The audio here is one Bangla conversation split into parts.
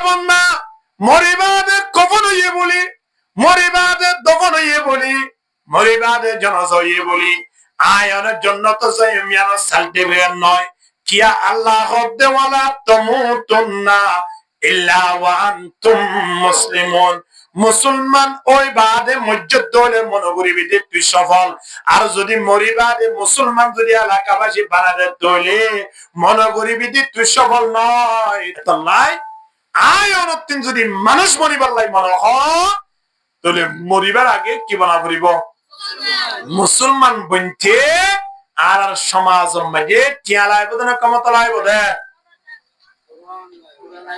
বন্ধা মরিবাদে কফন হইয়ে বলি, মরিবাদে দফন হইয়ে বলি, মরিবাদে জনাজা হইয়ে বলি, আয়নের জন্য তো মিয়ানো সার্টিফিকেট নয়। কিয়া আল্লাহ দেওয়ালা তমুতুন্না ইল্লা ওয়া আনতুম মুসলিমুন। মুসলমান ওই বাদে মসজিদ দলে মনগরি বিদে তুই সফল। আর যদি মরিবাদে মুসলমান যদি এলাকাবাসী বানাতে দলে মনগরি বিদে তুই সফল নয়। তাই আয় অনতিন যদি মানুষ মরিবার লাই মনে হয় তাহলে মরিবার আগে কি বানা করিব মুসলমান বনতে। আর সমাজের মধ্যে টিয়ালাই বোধ কমতলাই বোধ।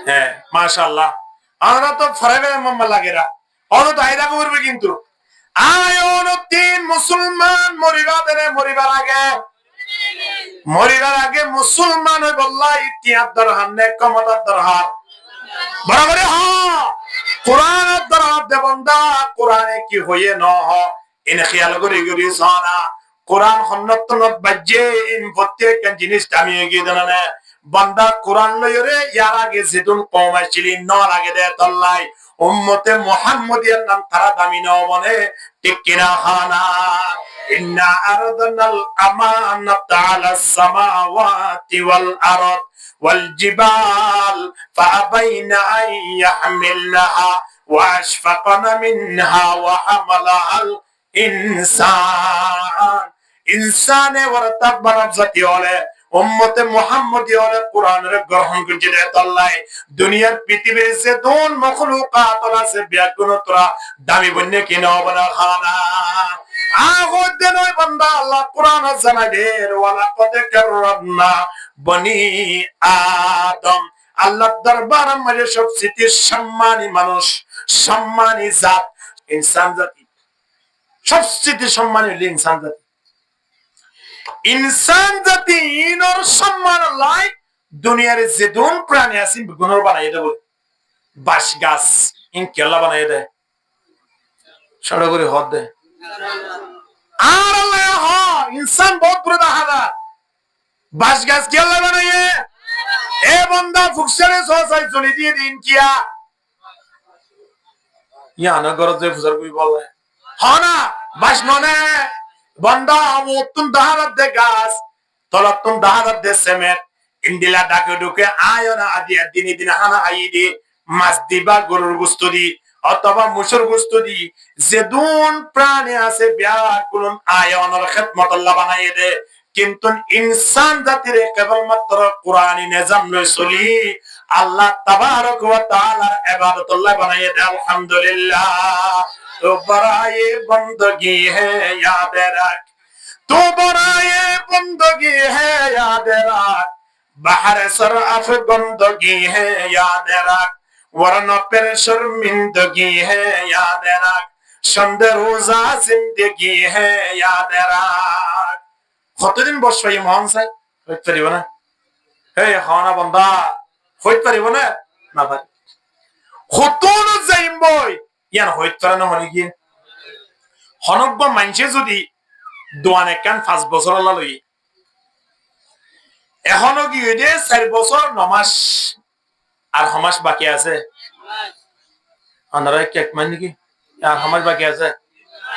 হ্যাঁ মাশাআল্লাহ, আমরা তো ফরাইবে মাম্মা লাগেরা অন তো আইদা করবে। কিন্তু আয়নতিন মুসলমান মরিবার আগে মুসলমান হই বললা ইতিহাস দরহার নে কমতার দরহার বরাবরে হ কোরআনের দরহার দে বন্দা। কোরআনে কি হইয়ে ন হ ইন খেয়াল করে গরি সানা কোরআন হন্নত বাজে ইন প্রত্যেক জিনিস আমি এগিয়ে দেন না বান্দা। কোরআন লইরে ইয়ার আগে যেতুন কম আসছিলি নর আগে দে তল্লাই উম্মতে মুহাম্মদিয়ার নাম তারা দামি ন বনে ঠিক কিনা হানা। ইন্না আরদানাল আমানাতা আলাস সামাওয়াতি ওয়াল আরদ ওয়াল জিবাল ফাআবাইনা আন ইয়াহমিলনাহা ওয়া আশফাকনা মিনহা ওয়া হামালাহাল ইনসান। ইনসানে ওয়ারতাব বানাবজাতি হলে উম্মতে মুহাম্মদি হলে কোরআনের গ্রহণ করতে দেয় তল্লাই। দুনিয়ার পৃথিবীর যে দোন মখলুকাত আছে ব্যাগুন তোরা দামি বন্যে কিনা বনা খানা আগতে নয় বান্দা। আল্লাহ কোরআন জানাবের ওয়ালা কদ কাররামনা বনি আদম। আল্লাহ দরবার মাঝে সবচেয়ে সম্মানী মানুষ, সম্মানী জাত ইনসান জাতি। সবচেয়ে সম্মানী হলো ইনসান জাতি। ইনসান জাতি ইনর সম্মান লাই দুনিয়ার যে দুন প্রাণী আছে গুণর বানাই দেব। বাঁশ গাছ ইন কেলা বানাই দেয় সড় করে হদ দেয়। আর আল্লাহ হ ইনসান বহুত বড় দাহাদা বাঁশ গাছ কেলা বানাইয়ে এ বন্দা ফুকসারে সসাই চলে দিয়ে দিন কিয়া ইয়া না গরজ যে ফুসার কই বলে হ না বাঁশ মনে বন্দা আমতুন দাহাদাত দে গাছ তলতুন দাহাদাত দে সেমেন্ট ইন্দিলা ডাকে ঢুকে আয়না আদি দিনে দিনে হানা আইদি মাছ দিবা গরুর গোস্ত দি অথবা মুসুর গোস্ত দি যে দুন প্রাণী আছে ব্যাকুল আয়নের খিদমত আল্লাহ বানাইয়ে দে। কিন্তু ইনসান জাতির কেবলমাত্র কোরআনী নিজাম লই চলি আল্লাহ তাবারক ওয়া তাআলার ইবাদত আল্লাহ বানাইয়ে দে। আলহামদুলিল্লাহ তো বড়ায়ে বন্দগি হে याद रख, तो बराए बंदगी है याद रख, बाहर सरअफ बंदगी है याद रख, वरना फिर शर्मिंदगी है याद रख, शंद रोजा जिंदगी है याद रख। কতদিন বসবাই মহান সাই হইতে পারিব না? হে খানা বন্দা হইতে পারিব না? না পারি হতন যাইম বই ইয়ান হইতে পারে না হনি গিয়ে হনব্ব মানুষে যদি দোয়ানে কান 5 বছর লই এখনো কি হইতে 4 বছর নমাস আর হমাস বাকি আছে। আন্দারা কেক মান নাকি আর হমাস বাকি আছে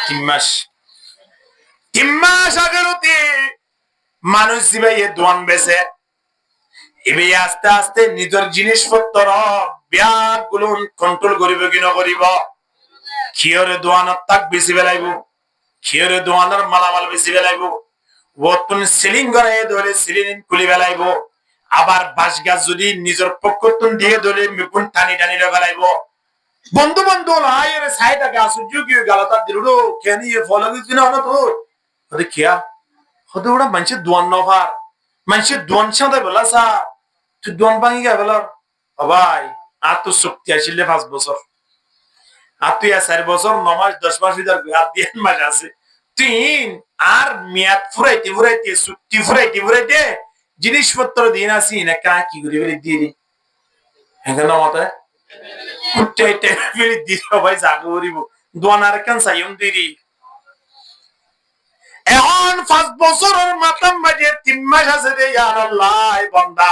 3 মাস। 3 মাস আগেরতে মানুষ জিবাই দোয়ান বেছে এবে আস্তে আস্তে নিজের জিনিসপত্র ব্যাগগুলো কন্ট্রোল করিব কি না করিব। খিয়রে দোয়ানত তাক বেশি বেলাইব, খিয়রে দোয়ানের মালামাল বেশি বেলাইব, ওতন সিলিং করে ধরে সিলিং খুলি বেলাইব। আবার বাঁশ গাছ যদি নিজের পক্ষতন দিয়ে ধরে মিপুন টানি টানি বেলাইব। বন্ধু বন্ধু আয়ের সাইডা গাছ যোগী গালাতা দিলুড়ো কেনি ফলো কিছু না হলো তো ওরে কিয়া হতে ওরা মানুষের দোয়ান নভার মানুষের দোয়ান সাথে বেলা সা তুই দোয়ান ভাঙি গা বেলার ভাই আর তো শক্তি আসলে 5 বছর আর তুই 4 বছর 9 মাস 10 মাস ভিতর আর 3 মাস আছে তুই আর মেয়াদ ফুরাইতে ফুরাইতে চুক্তি ফুরাইতে ফুরাইতে জিনিসপত্র দিন আসি না কা কি করে বলে দিয়ে দি হ্যাঁ না মতে কুটাইতে বলে দি সবাই জাগো করিব দোয়ান আর কেন সাইম দিরি এখন 5 বছরের মাথার মাঝে 3 মাস আছে রে ইয়া আল্লাহ বান্দা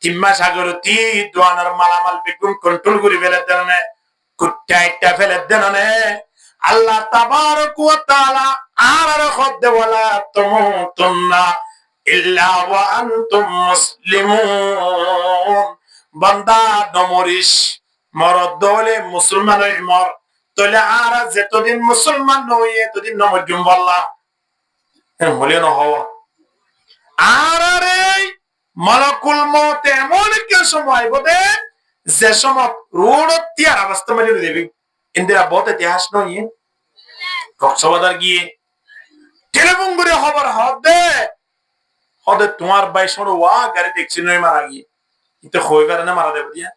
তিম্মা সাগর তি দোয়ানার মালামাল বেগুন কন্ট্রোল করে ফেলে দেন কুত্তা ইট্টা ফেলে দেন আল্লাহ তাবারক ওয়া তাআলা আর খদ্দে ওয়ালা তুমুতুন্না ইল্লা ওয়া আনতুম মুসলিমুন বান্দা নমরিস মরদ দলে মুসলমান মর তলে আর যতদিন মুসলমান নই এতদিন নমজুম বল্লা হলে না হওয়া আর রে মালাকুল মউত এমন একটা সময় বদে যে সময় রোড তিয়ার অবস্থা মানে দেবী ইন্দিরা বহুত ইতিহাস নয় কক্সবাজার গিয়ে টেলিফোন করে খবর হদে তোমার ভাই শোনো ওয়া গাড়ি দেখছি নয় মারা গিয়ে ইতে হয়ে পারে না মারা দেব দিয়া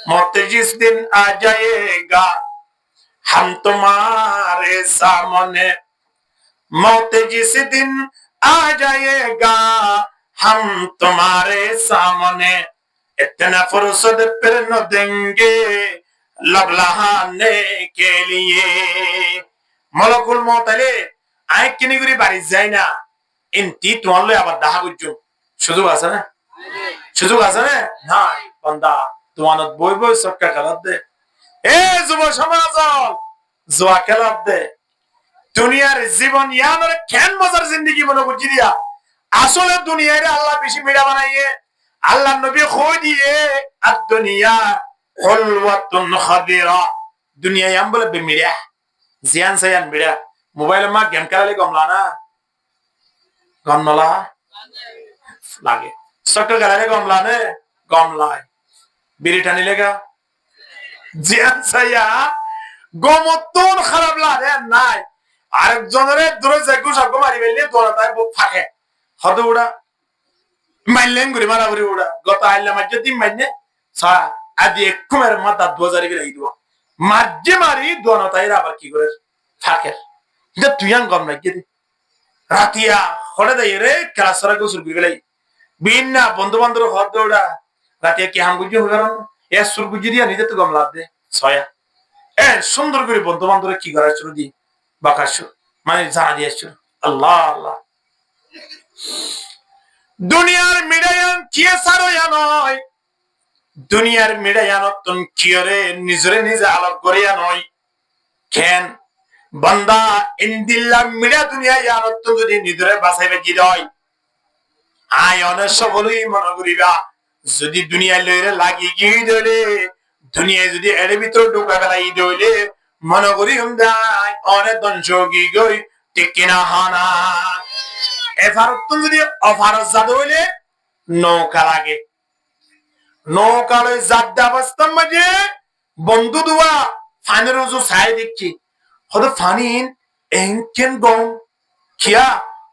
মরতে জিস দিন আ যায়েগা हम तुम्हारे सामने मौत जिस दिन आ जाएगा हम तुम्हारे सामने इतना फुर्सत फिर न देंगे लब लहाने के लिए मलकुल मौत आले আয় কিনি করে বাড়ি যায় না ইনতি তোমার লই আবার দেখা করছো সুযোগ আছে না সুযোগ আছে না নাই বান্দা তোমার বই বই সবকা খেলা দে এ যুব সমাজ জোয়া খেলা দে দুনিয়ার জীবন ইয়ানোর কেন মজার জিন্দেগি মনে করছি দিয়া আসলে দুনিয়ারে আল্লাহ বেশি মিড়া বানাইয়ে আল্লাহ নবী কই দিয়ে আর দুনিয়া হুলওয়াতুন খাদিরা দুনিয়া ইয়াম বলে বেমিড়া জিয়ান সায়ান মিড়া মোবাইল মা গেম খেলালে গমলা না গমলা লাগে সক্কর খেলালে গমলা নে গমলায় বিড়ি টানিলে গা জিয়ান সায়া গমতন খারাপ লাগে নাই আরেকজনের দূরে যাইগো সব মারি বেলে দৌড়াতায় বুক ফাঁকে হদে উড়া মাইলেন গুরি মারা গুরি উড়া গত আইলা মাঝে দিন মাইনে সা আদি একমের মাথা 2000 করে আইদো মাঝে মারি দৌড়াতায় আবার কি করে ফাঁকে এটা তুইয়ান গম লাগে দি রাতিয়া হড়ে দেই রে ক্লাসরা গো সুরবি গলাই বিন্না বন্ধু বান্ধব হদে উড়া রাতিয়া কি হাম বুঝি হইরাম এ সুরবুজি দিয়া নিজে তো গম লাভ দে ছয়া এ সুন্দর করে বন্ধু বান্ধব কি করার শুরু দি বাকাশ মানে জানা দিয়েছ আল্লাহ আল্লাহ দুনিয়ার মিডায়ান কি সারয়া নয় দুনিয়ার মিডায়ান তুন কিরে নিজরে নিজে আলাপ করিয়া নয় কেন বান্দা ইনদিল্লাহ মিডা দুনিয়া ইয়ানত তুন যদি নিজরে বাঁচাইবে কি হয় আয়নে সকলই মনে করিবা যদি দুনিয়া লইরে লাগি গিয়ে দলে দুনিয়ায় যদি এর ভিতর ঢুকা গেলাই দইলে মনে করি হুমদাই অনেক দঞ্চকি গই ঠিক কিনা হানা এফার তুমি যদি অফারত জাদ হইলে নৌকা লাগে নৌকা লই জাদ্দা অবস্থার মাঝে বন্ধু দুয়া ফানের উজু ছাই দেখছি হদ ফানিন এনকেন গম খিয়া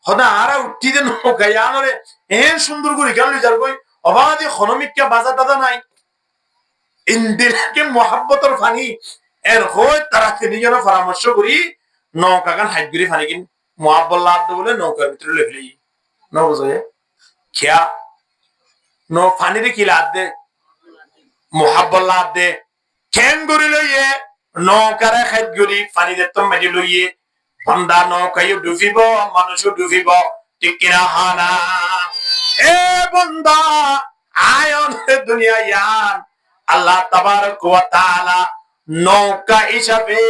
হদ আরা উঠি যে নৌকা ইয়ানরে এন সুন্দর করে গেল যার কই অবাধি খনমিককে বাজার দাদা নাই ইন্দিরাকে মহাব্বতর ফানি এর হয় তারা তিনজনের পরামর্শ করি নৌকা গান হাইট করে ফানি কিন মহাব্বল্লা আব্দ বলে নৌকার ভিতরে লেখলি নবজয়ে খেয়া নৌ ফানিরে কি লাদ দে মহাব্বল্লা আব্দ দে কেন গরি লইয়ে নৌকারে হাইট গরি ফানি দে তো মেজি লইয়ে বন্দা নৌকায়ও ডুবিব মানুষও ডুবিব ঠিক কিনা হানা এ বন্দা আয়ন দুনিয়া ইয়ান আল্লাহ তাবারক ওয়া তাআলা নৌকা হিসাবে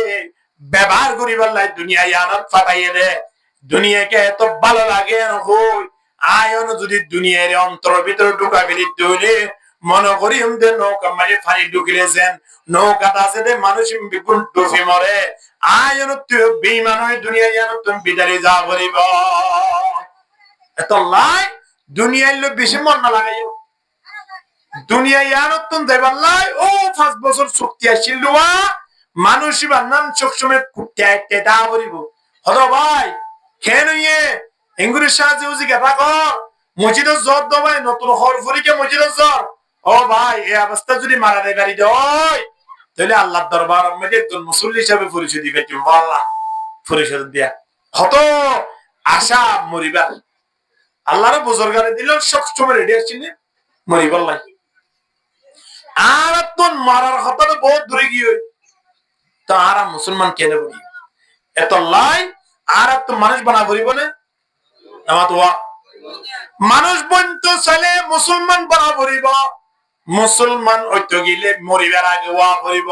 ব্যবহার করিবার লাই দুনিয়া ইয়ানত ফাটাইয়ে দে দুনিয়াকে এত ভালো লাগে হই আয়ন যদি দুনিয়ার অন্তর ভিতর ঢুকা গেলি দইলে মনে করি হুমদের নৌকা মাঝে ফানি ঢুকিলেছেন নৌকাটা আছে দে মানুষ বিপুল ডুবি মরে আয়ন তুই বেঈমান হয়ে দুনিয়া ইয়ানত তুমি বিদারি যা বলিব এত লাই দুনিয়ার লোক বেশি মন না লাগাইও দুনিয়া ইয়ানতুন দেবাল্লাই ও 5 বছর শক্তি আসিলুয়া মানুষই বান্নান সবসময় কুটতে দা বলিব হলো ভাই কেন ইয়ে ইংরেজ সাহায্যে উজি কে থাকো মসজিদ জোর দবাই নতুন হরফুরিকে মসজিদ জোর ও ভাই এই অবস্থা যদি মারা দেয় গাড়ি দেয় তাহলে আল্লাহর দরবার মধ্যে একজন মুসল্লি হিসেবে পরিচয় দিবে তুমি আল্লাহ পরিচয় দিয়া কত আশা মরিবার আল্লাহর বুজুর্গারে দিল সবসময় রেডি আসছিলেন মরিবার লাগে আর তোর মারার কথা তো বহুত দূরে গিয়ে তারা মুসলমান কেন বলি এত লাই আর তো মানুষ বানা করিব না আমার তো মানুষ বন্ধু চলে মুসলমান বরাবরিব মুসলমান ঐক্য গিলে মরিবার আগে ওয়া করিব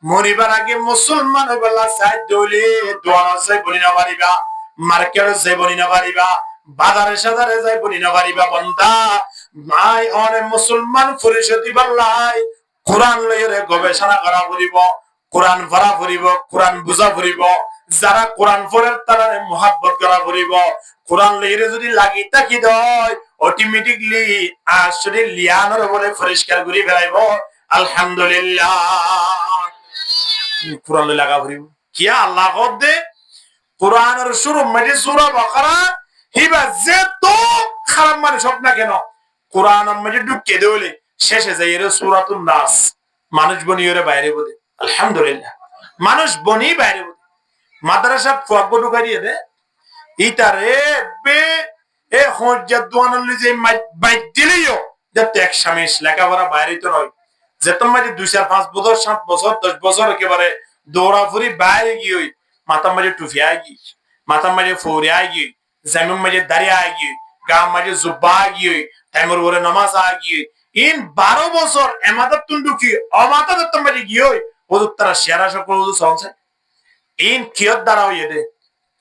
মরিবার আগে মুসলমান হইবলা সাইড দইলে দোয়ানো যাই বলি না পারিবা মার্কেট যাই বলি না পারিবা বাজারে সাজারে যাই বলি না পারিবা বন্ধা মাই অনে মুসলমান পরিষদি বললাই কোরআন লইরে গবেষণা করা করিব কোরআন পড়া করিব কোরআন বুঝা করিব যারা কোরআন পড়ে তারা মোহাব্বত করা করিব কোরআন লইরে যদি লাগি তাকি দয় অটোমেটিকলি আসলে লিয়ানোর বলে পরিষ্কার করে ফেলাইব আলহামদুলিল্লাহ কোরআন লই লাগা করিব কিয়া আল্লাহ দে কোরআনের শুরু মানে সূরা বাকারা হিবা যে তো খারাপ মানে সব না কেন কোরআনের মধ্যে ঢুকে দেওলে শেষে যাই এর সূরাতুন নাস মানুষ বনিয়রে বাইরে বলে আলহামদুলিল্লাহ মানুষ বনি বাইরে বলে মাদ্রাসা ফুয়াব ঢুকা দিয়ে দে ইতারে বে এ হজ্জাত দোয়ানলি যে বাইক দিলিও যাতে এক স্বামীর লেখাপড়া বাইরে তো নয় যে তোমার 2-5 বছর 7 বছর 10 বছর একেবারে দৌড়াফুরি বাইরে গিয়ে মাথা মাঝে টুফি আগি মাথা মাঝে ফৌরি আগি জামিন মাঝে দাঁড়িয়ে আগি গাম মাঝে জুব্বা আগি টাইমের ওরে নামাজ আগি ইন 12 বছর এমাদত তুন্ডুকি অমাদত তোমারে গিয়ে ওদের তারা শেয়ারা সকল সংসার ইন কিয়ত দ্বারা হইয়ে দে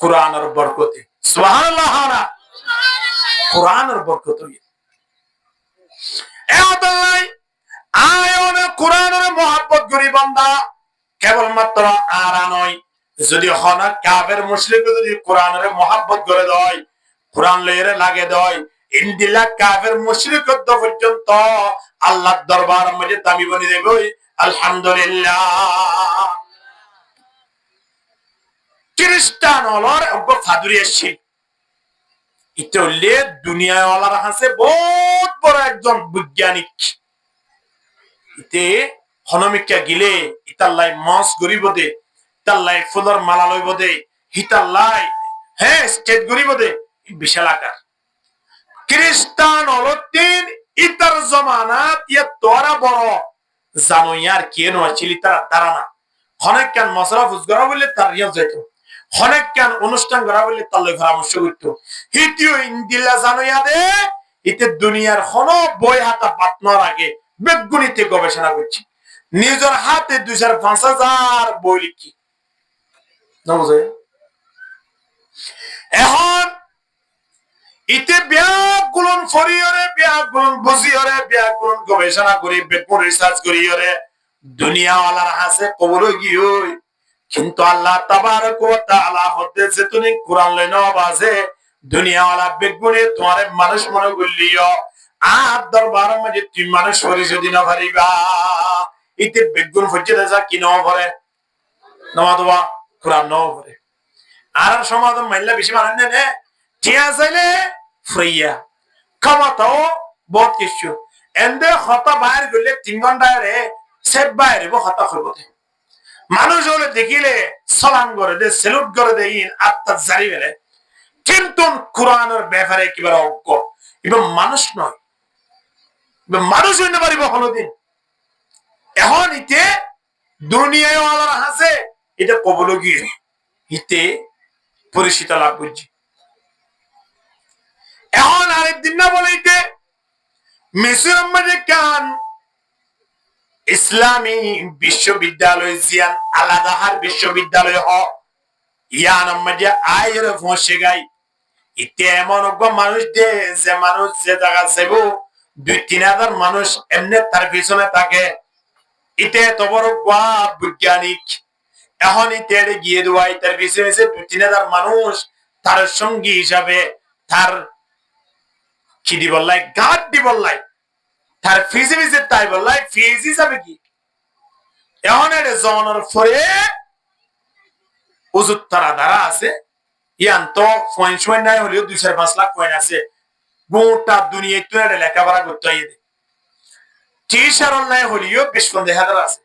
কোরআনের বরকতে সুবহানাল্লাহ না কোরআনের বরকত হইয়ে এ আল্লাহ আয়নে কোরআনের মোহাব্বত করি বান্দা কেবলমাত্র আরা নয় যদি হনা কাফের মুশরিক যদি কোরআনের মোহাব্বত করে দেয় কোরআন লইরে লাগে দেয় ইনদিলা কাফের মুশরিক পর্যন্ত আল্লাহর দরবার মধ্যে দামি বনি দেবে আলহামদুলিল্লাহ খ্রিস্টান হলর অগ ফাদুরি আসছে ইতলে দুনিয়া ওয়ালার হাসে বহুত বড় একজন বৈজ্ঞানিক ইতে হনমিকা গিলে ইতাল্লাই মস গরিব দে ইতাল্লাই ফুলর মালা লইব দে হিতাল্লাই হ্যাঁ স্টেট গরিব দে বিশাল আকার খ্রিস্টান হলো তিন ইতার জমানাত ইয়া তোরা বড় জানো ইয়ার কেন আছিল তার দাঁড়ানা অনেক কান মশলা ফুজ করা বললে তার রিয়াজ যাইত অনেক কান অনুষ্ঠান করা বললে তার লই পরামর্শ করত হিতিও ইন্দিলা জানো ইয়াদে ইতে দুনিয়ার কোন বই হাতা পাতনার আগে বেগুনিতে গবেষণা করছি নিজের হাতে 2,500 বই লিখি না বুঝে এখন ইতে ব্যাগুলন ফরিয়রে ব্যাগুলন বুঝিয়রে ব্যাগুলন গবেষণা করি বেগুন রিসার্চ করিয়রে দুনিয়া ওয়ালার হাসে কবর গিয়ে কিন্তু আল্লাহ তাবারক ওয়া তাআলা হতে যে তুমি কোরআন লই নাও বাজে দুনিয়া ওয়ালা বেগুনে তোমারে মানুষ মনে করলিও আর দরবার মধ্যে তুমি মানুষ পরিচয় না পারিবা ইতে বেগুন ফজে যা কি নাও পড়ে নামাদবা কোরআন নাও পড়ে আর সমাধান মাইলা বেশি মানে নে ঠিক আছে ফ্রিয়া ক্ষমতাও বহুত কিছু এন্ডে হতা বাইর গলে 3 ঘন্টা রে সেট বাইরে হতা করব মানুষ হলে দেখিলে সালাম করে দে সেলুট করে দে ইন আত্মা জারি বেলে কিন্তু কোরআনের ব্যাপারে কিভাবে অজ্ঞ এবং মানুষ নয় মানুষ হইতে পারিব কোনদিন এখন ইতে দুনিয়ায় ওয়ালার হাসে এটা কবল গিয়ে হিতে পরিচিত লাভ করছি এখন আরেকদিন না বলেইতে মিসর আমেরিকান ইসলামী বিশ্ববিদ্যালয় জিয়ান আলাদাহার বিশ্ববিদ্যালয় হ ইয়ান মধ্যে আয়ের ফসে গাই ইতে এমন মানুষ দে যে মানুষ যে জায়গা যাইব 2-3 হাজার মানুষ এমনি তার পিছনে থাকে ইতে এত বড় বৈজ্ঞানিক এখন ইতে গিয়ে দেওয়াই তার পিছনে 2-3 হাজার মানুষ তার সঙ্গী হিসাবে তার কি দি বললাই গাদ দি বললাই তার ফিজিবিজে তাই বললাই ফিজি যাবে কি এখন এর জমানোর পরে উজুত তারা দ্বারা আছে ইয়ান তো ফয়েন নাই হলেও 2-5 লাখ কয়েন আছে গোটা দুনিয়ায় তো এটা লেখাপড়া করতে হয় টিচার নাই হলেও 20-50 হাজার আছে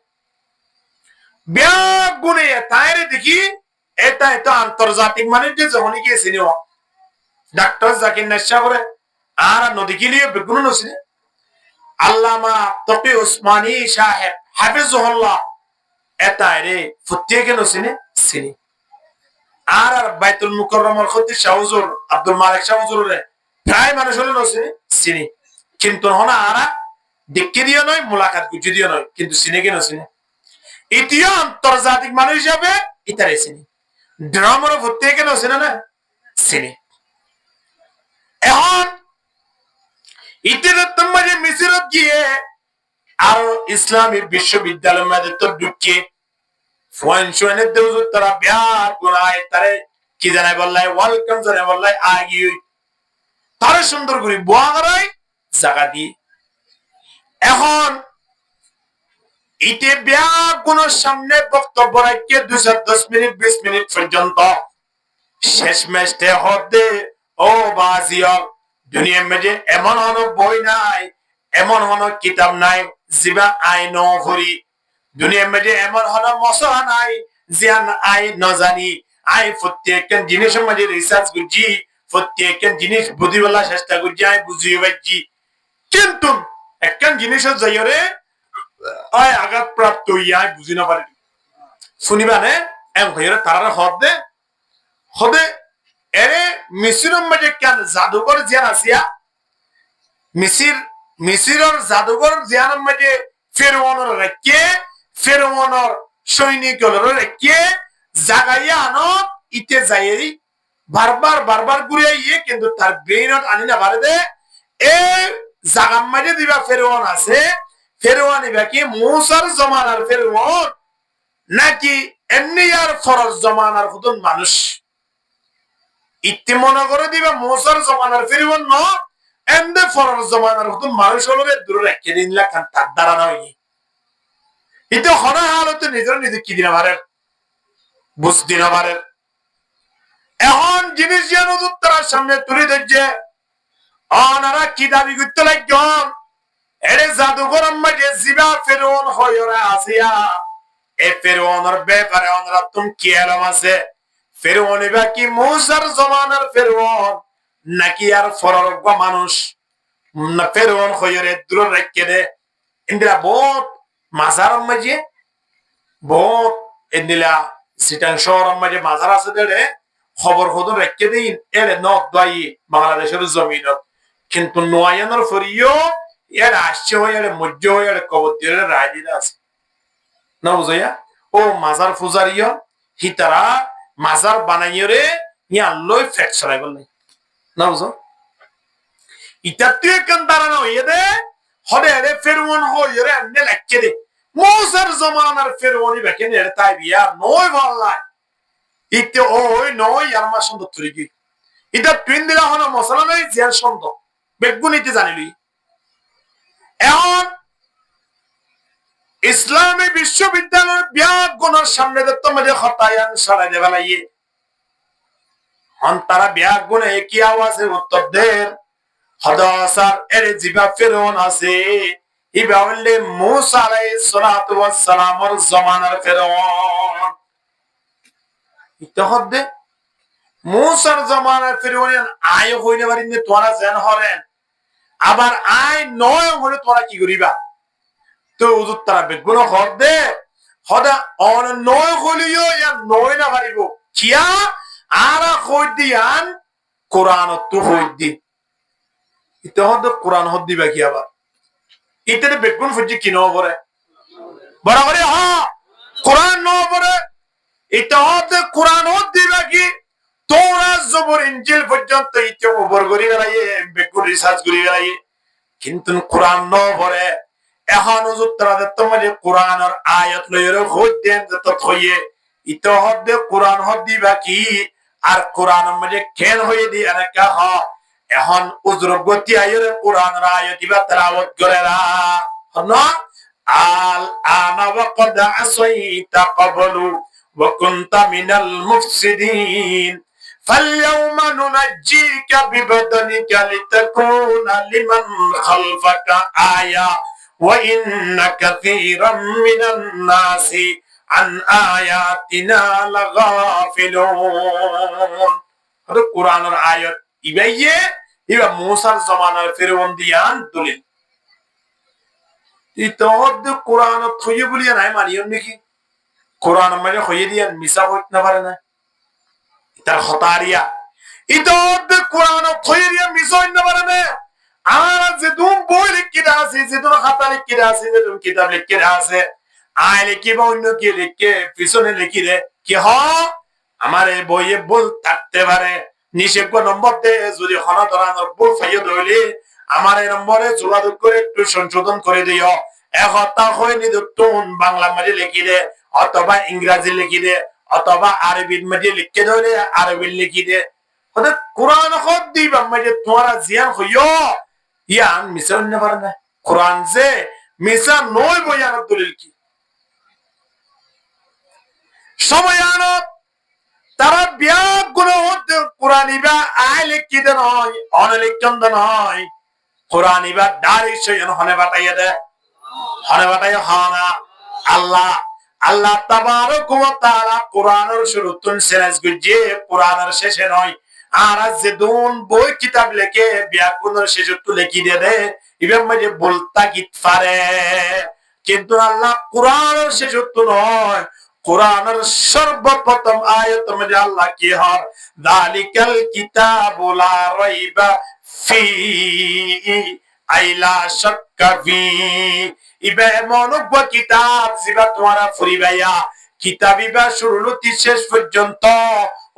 ব্যাগুনে তাইরে দেখি এটা তো আন্তর্জাতিক মানে যে যখন গিয়েছে ডাক্তার জাকির নাইসা করে আর নদী গিলিয়ে বেগুন নছিনে আল্লামা তকি উসমানী সাহেব হাফিজুল্লাহ এটাইরে ফুটিয়ে কেন চিনি আর বাইতুল মুকাররমার খতিব শাহ হুজুর আব্দুল মালিক শাহ হুজুর রে প্রায় মানুষ হলো নসিনি চিনি কিন্তু হনা আরা দেখতে দিয়ে নয় মোলাকাত গুজি দিয়ে নয় কিন্তু চিনে কি নসিনি ইতিও আন্তর্জাতিক মানুষ হিসাবে ইতারে চিনি ড্রামার ভর্তি কেন চিনে না চিনি এখন ইতির তোমাদের মিশরত গিয়ে আর ইসলামী বিশ্ববিদ্যালয় মধ্যে তো ঢুকে ফুয়ানশুয়ানের দেউজুর তারা বিহার গুনায় তারে কি জানাই বললাই ওয়েলকাম জানাই বললাই আগি তারে সুন্দর করে বোয়া করাই জায়গা দিয়ে এখন ইতে বিহার গুনার সামনে বক্তব্য রাখিয়ে 210 মিনিট 20 মিনিট পর্যন্ত শেষ ম্যাচে হতে ও বাজিও দুনিয়ার মধ্যে এমন হন বই নাই এমন হন কিতাব নাই জিবা আইন হরি দুনিয়ার মধ্যে এমন হন মশলা নাই জিয়ান আই নজানি আই প্রত্যেক জিনিসের মধ্যে রিসার্চ করছি প্রত্যেক জিনিস বুঝিবলা চেষ্টা করছি আই বুঝিয়ে পাচ্ছি কিন্তু একখান জিনিসের যাইরে আয় আঘাত প্রাপ্ত হইয়া বুঝি না পারি শুনিবা নে এম হইরে তারা হদে হদে এরে মিসিরের মধ্যে কেন জাদুঘর জিয়ান আসিয়া মিসিরের জাদুঘর জিয়ানের মধ্যে ফেরওয়ানের রেখে ফেরওয়ানের সৈনিকগুলোর রেখে জাগাইয়া আনো ইতে যাই বারবার ঘুরে ইয়ে কিন্তু তার ব্রেইনত আনি না পারে দে এ জাগার মধ্যে দিবা ফেরওয়ান আছে ফেরওয়ান ইবা কি মুসার জমানার ফেরওয়ান নাকি এমনি আর ফরজ জমানার হুদুন মানুষ ইতি মনে করে দিবা মুসার জমানার ফেরওয়ান ন এমনি ফরজ জমানার হুদুন মানুষ হলো দূরে রেখে দিন লাখান তার দ্বারা নয় ইতে হনা হালতে নিজে কি দিন আমারে বুঝ দিন আমারে এখন জিনিস যেন তার সামনে তুলে দিচ্ছে অনারা কি দাবি করতে লাগছেন এরে জাদুঘর মাঝে জিবা ফেরওয়ান হয়রা আসিয়া এ ফেরওয়ানের ব্যাপারে ওনারা তুমি কি এলাম আছে ফেরওয়ান এবার কি মুসার জমানার ফেরওয়ান নাকি আর ফররগ মানুষ না ফেরওয়ান হয়রে দূর রেখে দে ইন্দিরা বহুত মাজার মাঝে বহুত ইন্দিলা সিটাং শহর মাঝে মাজার আছে দেড়ে খবর হদুন রেখে দিন এরে নদ দায়ী বাংলাদেশের জমিনত কিন্তু নোয়ায়নের ফরিও এর আসছে হয়ে এর মধ্য হয়ে এর কবর দিয়ে রায় দিতে আছে না বুঝাইয়া ও মাজার ফুজারিও হিতারা মাজার বানাইয়ে রে ইয়া লই ফ্র্যাকচার বললে না বুঝো ইতার তুই কেন দাঁড়ানো হয়ে দে হরে রে ফেরওয়ান হয়ে রে এমনি লেখকে দে মুসার জমানার ফেরওয়ানি বেকে নে তাই বিয়া নয় বললাই ইতে ওই নয় আর মা সুন্দর তুই কি এটা টুইন দিলা হলো মশলা নাই জিয়ার সুন্দর বেগুনিতে জানিলি এখন ইসলামী বিশ্ববিদ্যালয়ের ব্যাগগুলোর সামনে তোমাদের হতায়ান সরাই দেবে লাগিয়ে হন তারা ব্যাগগুলো একই আওয়াজে উত্তর দেন হদাসার এর জিবা ফেরওয়ান আছে ইবা হলে মুসা আলাইহিস সালাতু ওয়াস সালামের জামানার ফেরওয়ান ইতহদে মুসার জামানার ফেরওয়ান আয় হইনে পারিনে তোরা জান হরেন আবার আয় নয় হলে তোরা কি করিবা তো উজুর তারা বেগুন হর দে হদা অন নয় হলিও ইয়া নয় না পারিব কিয়া আরা কই দিয়ান কোরআন তো হই দি ইতে হদ কোরআন হদ দিবা কি আবার ইতে বেগুন ফুজি কি নও পরে বরাবরে হ্যাঁ কোরআন নও পরে ইতে হদ কোরআন হদ দিবা কি তোরা জবর ইনজিল পর্যন্ত ইতে ওপর করি গলাইয়ে বেগুন রিসার্চ করি গলাইয়ে কিন্তু কোরআন নও পরে এখন উত্তরাদের তোমাদের কোরআনের আয়াত লইরে হদ দেন যত হইয়ে ইতে হদ কোরআন হদ দিবা কি আর কোরআনের মধ্যে কেন হয়ে দি একা হ এখন উজরগতি আয়ের কোরআনের আয়াত দিবা তেলাওয়াত করে না না আল আনা ওয়াকাদ আসাইতা ক্বাবলু ওয়া কুনতা মিনাল মুফসিদিন فاليوم ننجيك ببدنك لتكون لمن خلفك آية وإن كثيرا من الناس عن آياتنا لغافلون هذا القرآن الآيات إبيه إبا موسى الزمان الفرعون ديان دليل إتوهد القرآن الطيب ليان هاي مانيون نكي قرآن ماني خوي ديان ميسا خويت نفرنا تر خطاريا ইতদ কোরআন খৈরিয়া মিসইন না পারে আর যে তুম বই লিখিতে আছে যে তুম খাতা লিখিতে আছে যে তুম কিতাব লিখিতে আছে আয় লিখিব অন্য কি লিখে পিছনে লিখি দে কি হ আমার এই বইয়ে ভুল থাকতে পারে নিষেধ নম্বর দে যদি হনা ধরানোর ভুল ফাইয়ে ধরলি আমার এই নম্বরে যোগাযোগ করে একটু সংশোধন করে দিও একটা হয় নিদুন বাংলা মাঝে লিখি দে অথবা ইংরাজি লিখি দে অথবা আরবির মাঝে লিখে ধরে আরবি লিখি দে কোরআন খত দিবা মাঝে তোমারা জিয়ান হইও ইয়ান মিশা না পারে না কোরআন যে মিশা নয় বয়ান দলিল কি সময়ানত তারা বিয়াক গুণ কোরআন ইবা আয় লিখি দে নয় অনলিখন দে নয় কোরআন ইবা ডাইরেক্ট সয়ন হনে বাটাইয়া দে হনে বাটাইয়া হানা আল্লাহ আল্লাহ তাবারক ওয়া তাআলা কোরআনের শুরুতুন সেরাজ গুজে কোরআনের শেষে নয় আর যে দুন বই কিতাব লেখে বিয়াকুনের শেষত লিখি দে দে ইবাম মাঝে বলতা কি পারে কিন্তু আল্লাহ কোরআনের শেষত নয় কোরআনের সর্বপ্রথম আয়াত মধ্যে আল্লাহ কি হয় যালিকাল কিতাবু লা রাইবা ফি আইলা শাক্কা ফি ইবা মনক কিতাব জিবা তোমারা ফুরিবাইয়া কিতাবিবা শুরু হতে শেষ পর্যন্ত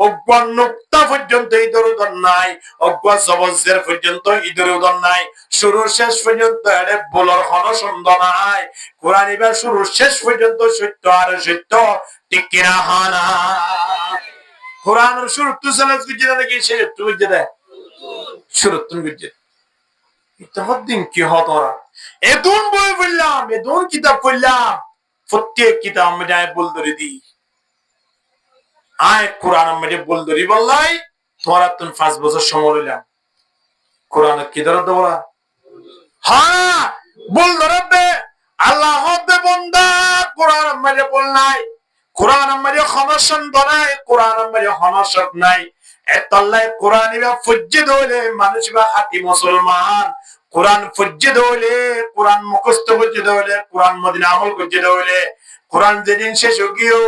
অজ্ঞান নুক্তা পর্যন্ত ইদরুদন নাই অজ্ঞান জবজের পর্যন্ত ইদরুদন নাই শুরু শেষ পর্যন্ত এর বলার কোনো সন্দেহ নাই কোরআন ইবা শুরু শেষ পর্যন্ত সত্য আর সত্য ঠিক কিনা হানা কোরআনের শুরু তো সালাত গুজে নাকি শেষ তো গুজে দেয় শুরু তো গুজে ইতহদ্দিন কি হতরা এদুন বই পড়লাম এদুন কিতাব পড়লাম প্রত্যেক কিতাব মধ্যে আয় বল ধরে দি আয় কোরআন মধ্যে বল ধরি বললাই তোরা তুমি 5 বছর সময় লইলাম কোরআন কি ধরে বলা হ্যাঁ বল ধরে দে আল্লাহ হদে বান্দা কোরআন মধ্যে বল নাই কোরআন মধ্যে খনসন দনাই কোরআন মধ্যে খনসত নাই এতল্লাই কোরআন ইবা ফজ্জিদ হইলে মানুষ বা হাতি মুসলমান কোরআন ফজ্জিদ হইলে কোরআন মুখস্থ ফজ্জিদ হইলে কোরআন মদিনা আমল ফজ্জিদ হইলে কোরআন যেদিন শেষ হইও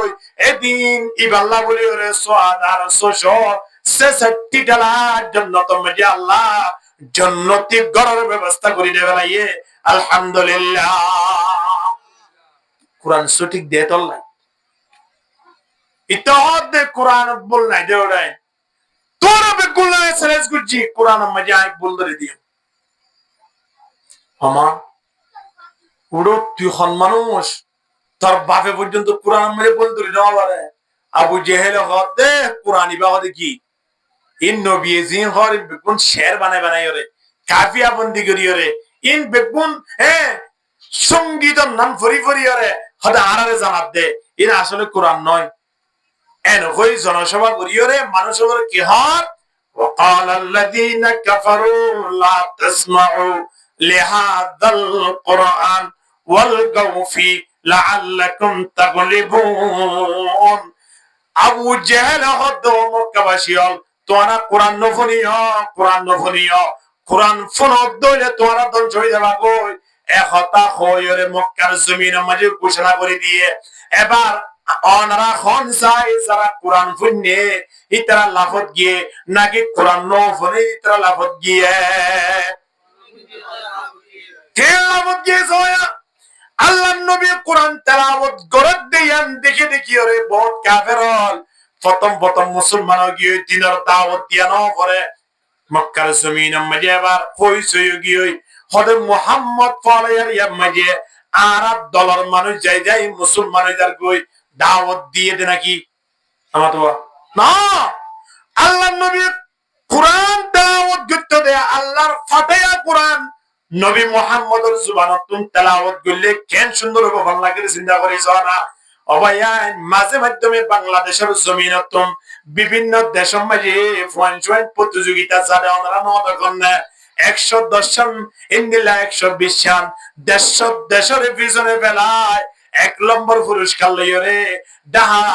এদিন ইবাল্লাহ বলি ওরে সুআদ আর সুশো 66 ডালার জান্নাত মধ্যে আল্লাহ জান্নাতি ঘরের ব্যবস্থা করে দেবে লাইয়ে আলহামদুলিল্লাহ কোরআন সঠিক দেতল্লাই ইতহদ কোরআন বল নাই দেওড়াই তোরা বেকুল্লা সেরেজ গুজি কোরআন মধ্যে আয় বল ধরে দিও আমা উড়ো তুই হন মানুষ তোর বাপে পর্যন্ত কোরআন মধ্যে বল ধরে দেওয়া পারে আবু জেহেল হদে কোরআন ইবা হদে কি ইন নবী জিন হর বেকুন শের বানাই বানাই রে কাফিয়া বন্দি করি রে ইন বেকুন সঙ্গীত নাম ফরি ফরি রে হদে আরারে জানাত দে ইন আসলে কোরআন নয় এন হই জনসভা করি রে মানুষের কি হর وقال الذين كفروا لا تسمعوا لهذا القرآن والغوا فيه لعلكم تغلبون আবু জেহেল হদ্দ মক্কাবাসীল তোরা কোরআন নফনিও কোরআন ফনদ দইলে তোরা ধ্বংস হয়ে যাবা কই একতা হইরে মক্কার জমিনের মাঝে ঘোষণা করে দিয়ে এবার অনরা খন চাই যারা কোরআন ফুন্নে ইতরা লাফত গিয়ে নাকি কোরআন নফনি ইতরা লাফত গিয়ে কে লাফত গিয়ে জয়া আল্লাহ নবী কোরআন তেলাওয়াত গরত দেয়ান দেখে দেখি ওরে বহুত কাফের হল প্রথম মুসলমান গিয়ে দিনের দাওয়াত দিয়া ন করে মক্কার জমিনের মাঝে এবার হইছই গিয়ে হদে মুহাম্মদ ফলায়ার ইয়া মাঝে আরব দলার মানুষ যাই মুসলমান যার কই দাওয়াত দিয়ে দে নাকি আমার তো না আল্লাহ নবী কোরআন দাওয়াত দিতে দেয়া আল্লাহর ফাতিহা কোরআন নবী মুহাম্মদের জুবানতুন তেলাওয়াত করলে কেন সুন্দর হবে ভালো লাগে চিন্তা করিস না অবয়ান মাঝে মাধ্যমে বাংলাদেশের জমিনতুন বিভিন্ন দেশের মাঝে ফোয়ান প্রতিযোগিতা যারা ওনারা নদখন না 110 জন ইন্দিলা 120 জন দেশের পিছনে বেলায় 1 নম্বর পুরস্কার লইরে ডাহা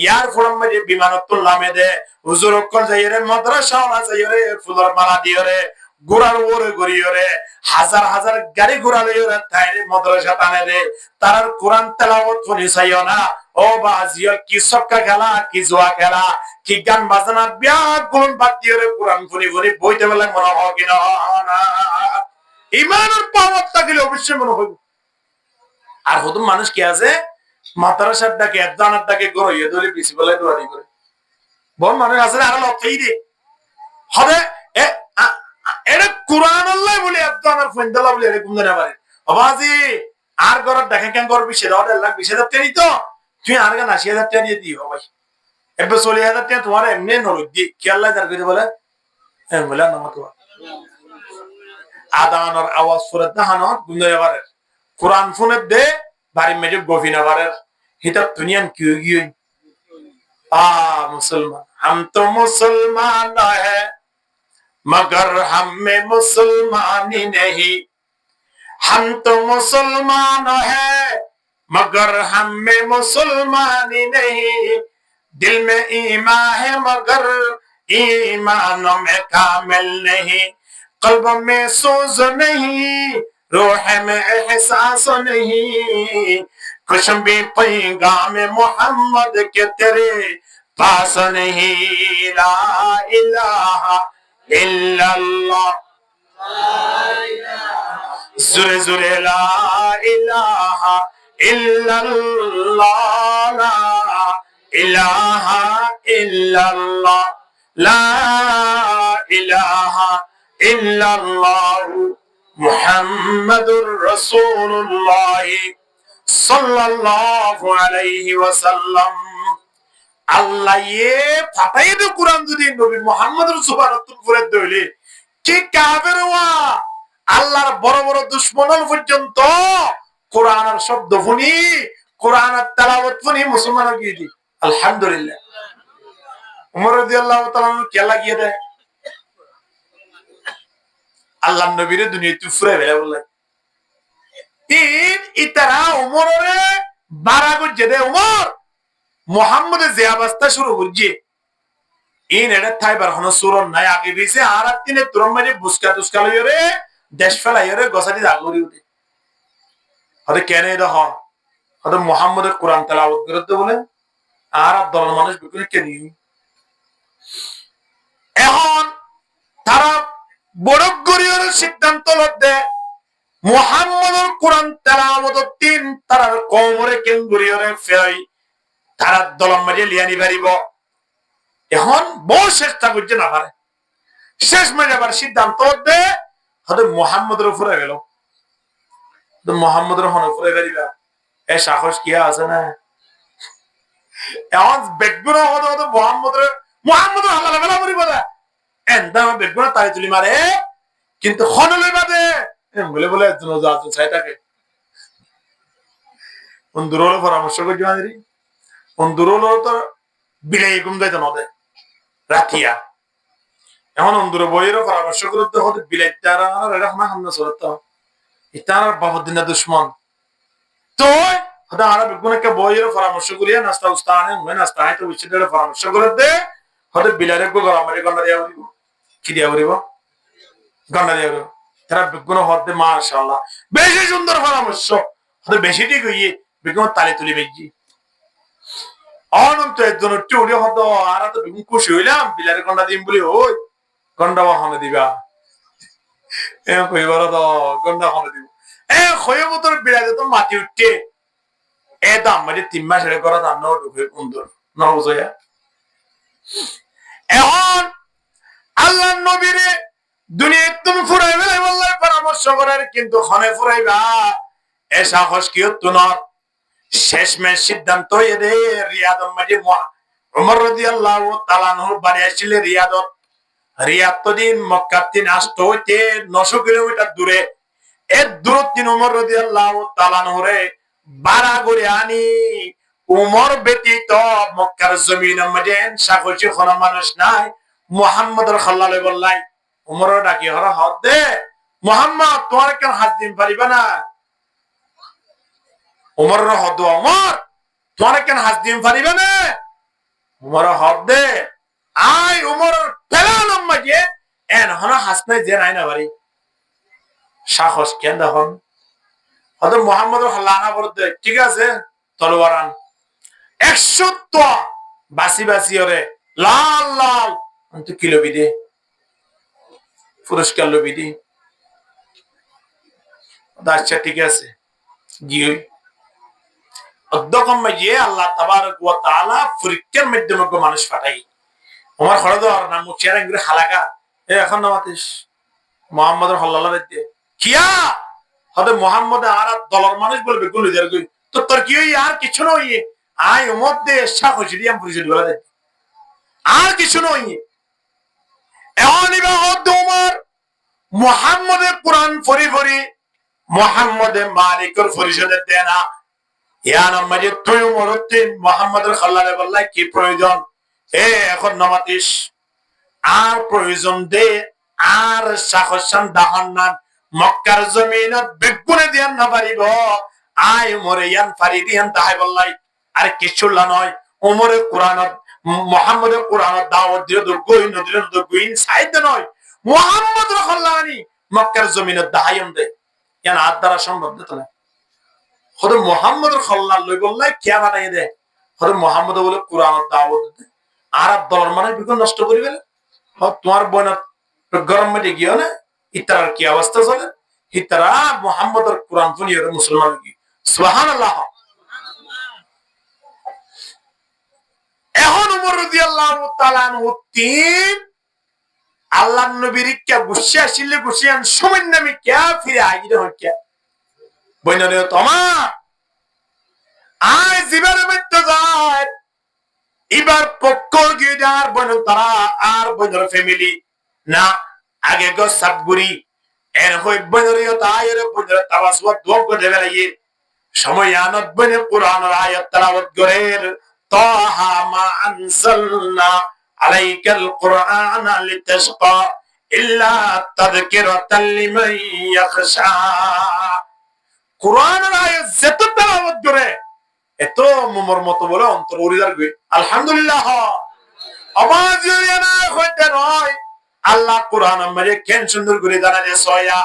ইয়ার ফোরাম মাঝে বিমানতুল নামে দে হুজুর কল যাইরে মাদ্রাসা ওলা যাইরে ফুলের মালা দিয়রে ঘোড়ার উপরে ঘুরিয়ে হাজার হাজার গাড়ি ঘোড়া লইয়া তাই মাদ্রাসা টানে রে তার কোরআন তেলাওয়াত শুনি চাইও না ও বাজিও কি সক্কা খেলা কি জুয়া খেলা কি গান বাজনা বিয়া গুণ বাদ দিয়ে কোরআন শুনি শুনি বইতে বেলা মনে হয় কি না ইমানের পাওয়ার থাকলে অবশ্যই মনে হইব আর হতো মানুষ কি আছে মাদ্রাসার ডাকে একজনের ডাকে গড়িয়ে ধরে বেশি বেলায় দোয়ারি করে বল মানুষ আছে আরো লক্ষই দে হবে এটা কোরআন আল্লাহ বলে একজনের ফন্দালা বলে এরকম জানা পারে বাবাজি আর ঘর দেখে কেন করবি সেটা 20,000 টাকা তো তুই আর গান 80,000 টাকা দিয়ে দিও ভাই এবার 40,000 টাকা তোমার এমনি নরক দি কি আল্লাহ যার করে বলে বলে নামা তো আদানোর আওয়াজ সুরত দাহানো গুন্দে পারে কোরআন ফোনে দে বাড়ি মেজে গফিনা পারে হিতা দুনিয়ান কি গিয়ে मुसलमान हम तो मुसलमान है मगर हम में मुसलमानी नहीं हम तो मुसलमान है मगर हम में मुसलमानी नहीं दिल में ईमान है मगर ईमानों में कामिल नहीं कल्ब में सूज नहीं रूह में एहसास नहीं कुछ भी पैगाम मोहम्मद के तेरे पास नहीं ला इलाहा इल्लल्लाह जुरे जुरे ला इलाहा इल्लल्लाह ला इलाहा इल्लल्लाह ला इलाहा इल्लल्लाह मुहम्मदुर रसूलुल्लाह সাল্লাল্লাহু আলাইহি ওয়াসাল্লাম আল্লাহ ফাটাই দে কোরআন যদি নবী মুহাম্মদের সুবহানাহু করে দইলে কি কাফের ওয়া আল্লাহর বড় বড় দুশমন পর্যন্ত কোরআনের শব্দ শুনি কোরআনের তেলাওয়াত শুনি মুসলমান হয়ে গিয়ে আলহামদুলিল্লাহ ওমর রাদিয়াল্লাহু তাআলা কে লাগিয়ে দেয় আল্লাহর নবীর দুনিয়াতে ফুরে বেলা বললেন ইতারা উমরে বারাগো জেদে উমর মুহাম্মদের যে অবস্থা শুরু করছে ইন এটা থাইবার হন সুরন নাই আগে দিছে আর তিনে তুরম মাঝে বুসকা তুসকা লইরে দেশ ফেলাইরে গসাটি জাগরি উঠে হতে কেন এটা হন হতে মুহাম্মদের কোরআন তেলাওয়াত করতে বলে আর দল মানুষ বিকুল কে দি এখন তারা বড় গরিয়র সিদ্ধান্ত লদ্দে মুহাম্মদের কোরআন তেলাওয়াত তিন তারার কওমরে কেন গরিয়রে ফেরাই তারা দলম মাঝে লিয়ানি পারিব এখন বহু চেষ্টা করছে না পারে শেষ মাঝে আবার সিদ্ধান্ত দে হয়তো মুহাম্মদের উপরে গেল মুহাম্মদের হন উপরে গেলিবা এ সাহস কি আছে না এখন বেগুনা হতো হতো মুহাম্মদের হালালা বেলা করিব না এন্দা বেগুনা তাই তুলি মারে কিন্তু হন লইবা দে বলে বলে চাই থাকে অন্দুরোল পরামর্শ করছি মাঝে অন্দুরোল তো বিলাই গুম যাইতো নদে রাখিয়া এখন অন্দুর বইয়েরও পরামর্শ করতে হতে বিলাই তারা এরকম হামলা চলতো ইতার বাহুদ্দিনা দুশ্মন তো হতে আর বেগুনকে বইয়েরও পরামর্শ করিয়া নাস্তা উস্তানে হুয়ে নাস্তা হাইতে উচ্ছেদের পরামর্শ করে দে হতে বিলারে গরম মারি গন্ডা দিয়া করিব কি দিয়া করিব গন্ডা দিয়া করিব তারা বেগুন হতে মাশাআল্লাহ বেশি সুন্দর পরামর্শ হতে বেশি ঠিক হইয়ে বেগুন তালি তুলি বেজি অনন্ত একজন টুড়ি হতো আর তো বেগুন খুশি হইলাম বিলারে গন্ডা দিম বলি ওই গন্ডা বাহানে দিবা এ কইবার তো গন্ডা বাহানে দিব এ খয়ে মতর বিলারে তো মাটি উঠে এ দাম মানে 3 মাস এর করা দাম নাও ঢুকে সুন্দর না বুঝয়া এখন আল্লাহর নবীরে দুনিয়া তুমি ফুরাইবে আল্লাহ পরামর্শ করার কিন্তু খনে ফুরাইবা এ সাহস কি হতো না শেষমেশ সিদ্ধান্ত এদে রিয়াদত মাঝে ওমর রাদিয়াল্লাহু তাআলা আনহু বাড়ি আসলে রিয়াদ দিন মক্কা তিন আসতে হইতে 900 কিলোমিটার দূরে এর দূরত্ব ওমর রাদিয়াল্লাহু তাআলা আনহু রে বাড়া করে আনি উমর ব্যতীত মক্কার জমিনের মাঝে সাহসী কোন মানুষ নাই মুহাম্মদের খাল্লালে বললাই উমর ডাকি হরা হাত দে মুহাম্মদ তোমার কেন হাত দিন পারিবা না উমর হদ উমর তোমার কেন হাত দিন পারিবা না উমর হদ দে আই উমর ফেলানোর মাঝে এন হন হাসনাই যে নাই না বাড়ি সাহস কেন দেখুন হয়তো মোহাম্মদ হাল্লানা বলতে ঠিক আছে তলোয়ার আন 100 তো বাসি বাসি ওরে লাল লাল তো কিলো বিদে পুরস্কার লবি দি আচ্ছা ঠিক আছে গিয়ে অধ্যক্ষ যে আল্লাহ তাবারক ওয়া তাআলা পরীক্ষার মাধ্যমে মানুষ পাঠাই আমার খড় দেওয়ার নাম চেয়ার করে হালাকা এখন নামাতিস মোহাম্মদ হাল্লাল্লাহ দিয়ে কিয়া হতে মোহাম্মদ আর দলের মানুষ বলবে গুলি দেয়ার গই তো তোর কি হই আর কিছু নই আই মধ্যে শাহ হইছিলাম পরিচয় বলা দেয় আর কিছু নই এখন ইবা তোমার মোহাম্মদের কোরআন ফরি ফরি মোহাম্মদের মালিকের পরিষদের দেয় না ইয়ান মাঝে তুই মরতে মোহাম্মদের খাল্লারে বললাই কি প্রয়োজন এখন নামাতিস আর প্রয়োজন দে আর সাহসান দাহন না মক্কার জমিনত বেগুনে দিয়ান না পারিব আয় মরে ইয়ান ফারি দিয়ান তাহাই বললাই আর কিছু নয় ওমরে কোরআনত মুহাম্মদের কোরআনত দাওয়াত দিয়ে দুর্গই নদীর দুর্গই সাইদ নয় মুহাম্মদের খাল্লানি মক্কার জমিনত দাহাইম দে ইয়ান আর দ্বারা সম্ভব না হতে মুহাম্মদের খাল্লা লই বললাই কিয়া বানাই দে হতে মুহাম্মদ বলে কোরআনত দাওয়াত দে আর দলের মানে বিগুন নষ্ট করিবে তোমার বোন গরম মেটে গিয়ে না ইতার কি অবস্থা চলে ইতারা মুহাম্মদের কোরআন শুনিয়ে মুসলমান কি সুবহানাল্লাহ এখন ওমর রাদিয়াল্লাহু তাআলা আনহু তিন আল্লাহর নবীর কে গুছিয়ে আসলে গুছিয়ান সময় নামি কে ফিরে আইরে হচ্ছে বইনরে তোমা আয় জীবনে মৃত্যু যায় এবার পক্ষ গিদার বন তারা আর বইনর ফ্যামিলি না আগে গো সাবগুরি এর হই বইনরিও তায়ের বইনর তাওয়াসওয়াত দোয়া করে বেলায়ে সময় আনত বনে কোরআনের আয়াত তেলাওয়াত করের তাহা মা আনসালনা আলাইকাল কুরআনা লিতাশকা ইল্লা তাযকিরাতাল লিমান ইয়াখশা কোরআনের আয়াত যত তেলাওয়াত করে এত মোমর মতো বলে অন্তর উড়িদার গই আলহামদুলিল্লাহ আওয়াজ না হইতে নয় আল্লাহ কোরআন আমারে কেন সুন্দর করে জানালে সয়া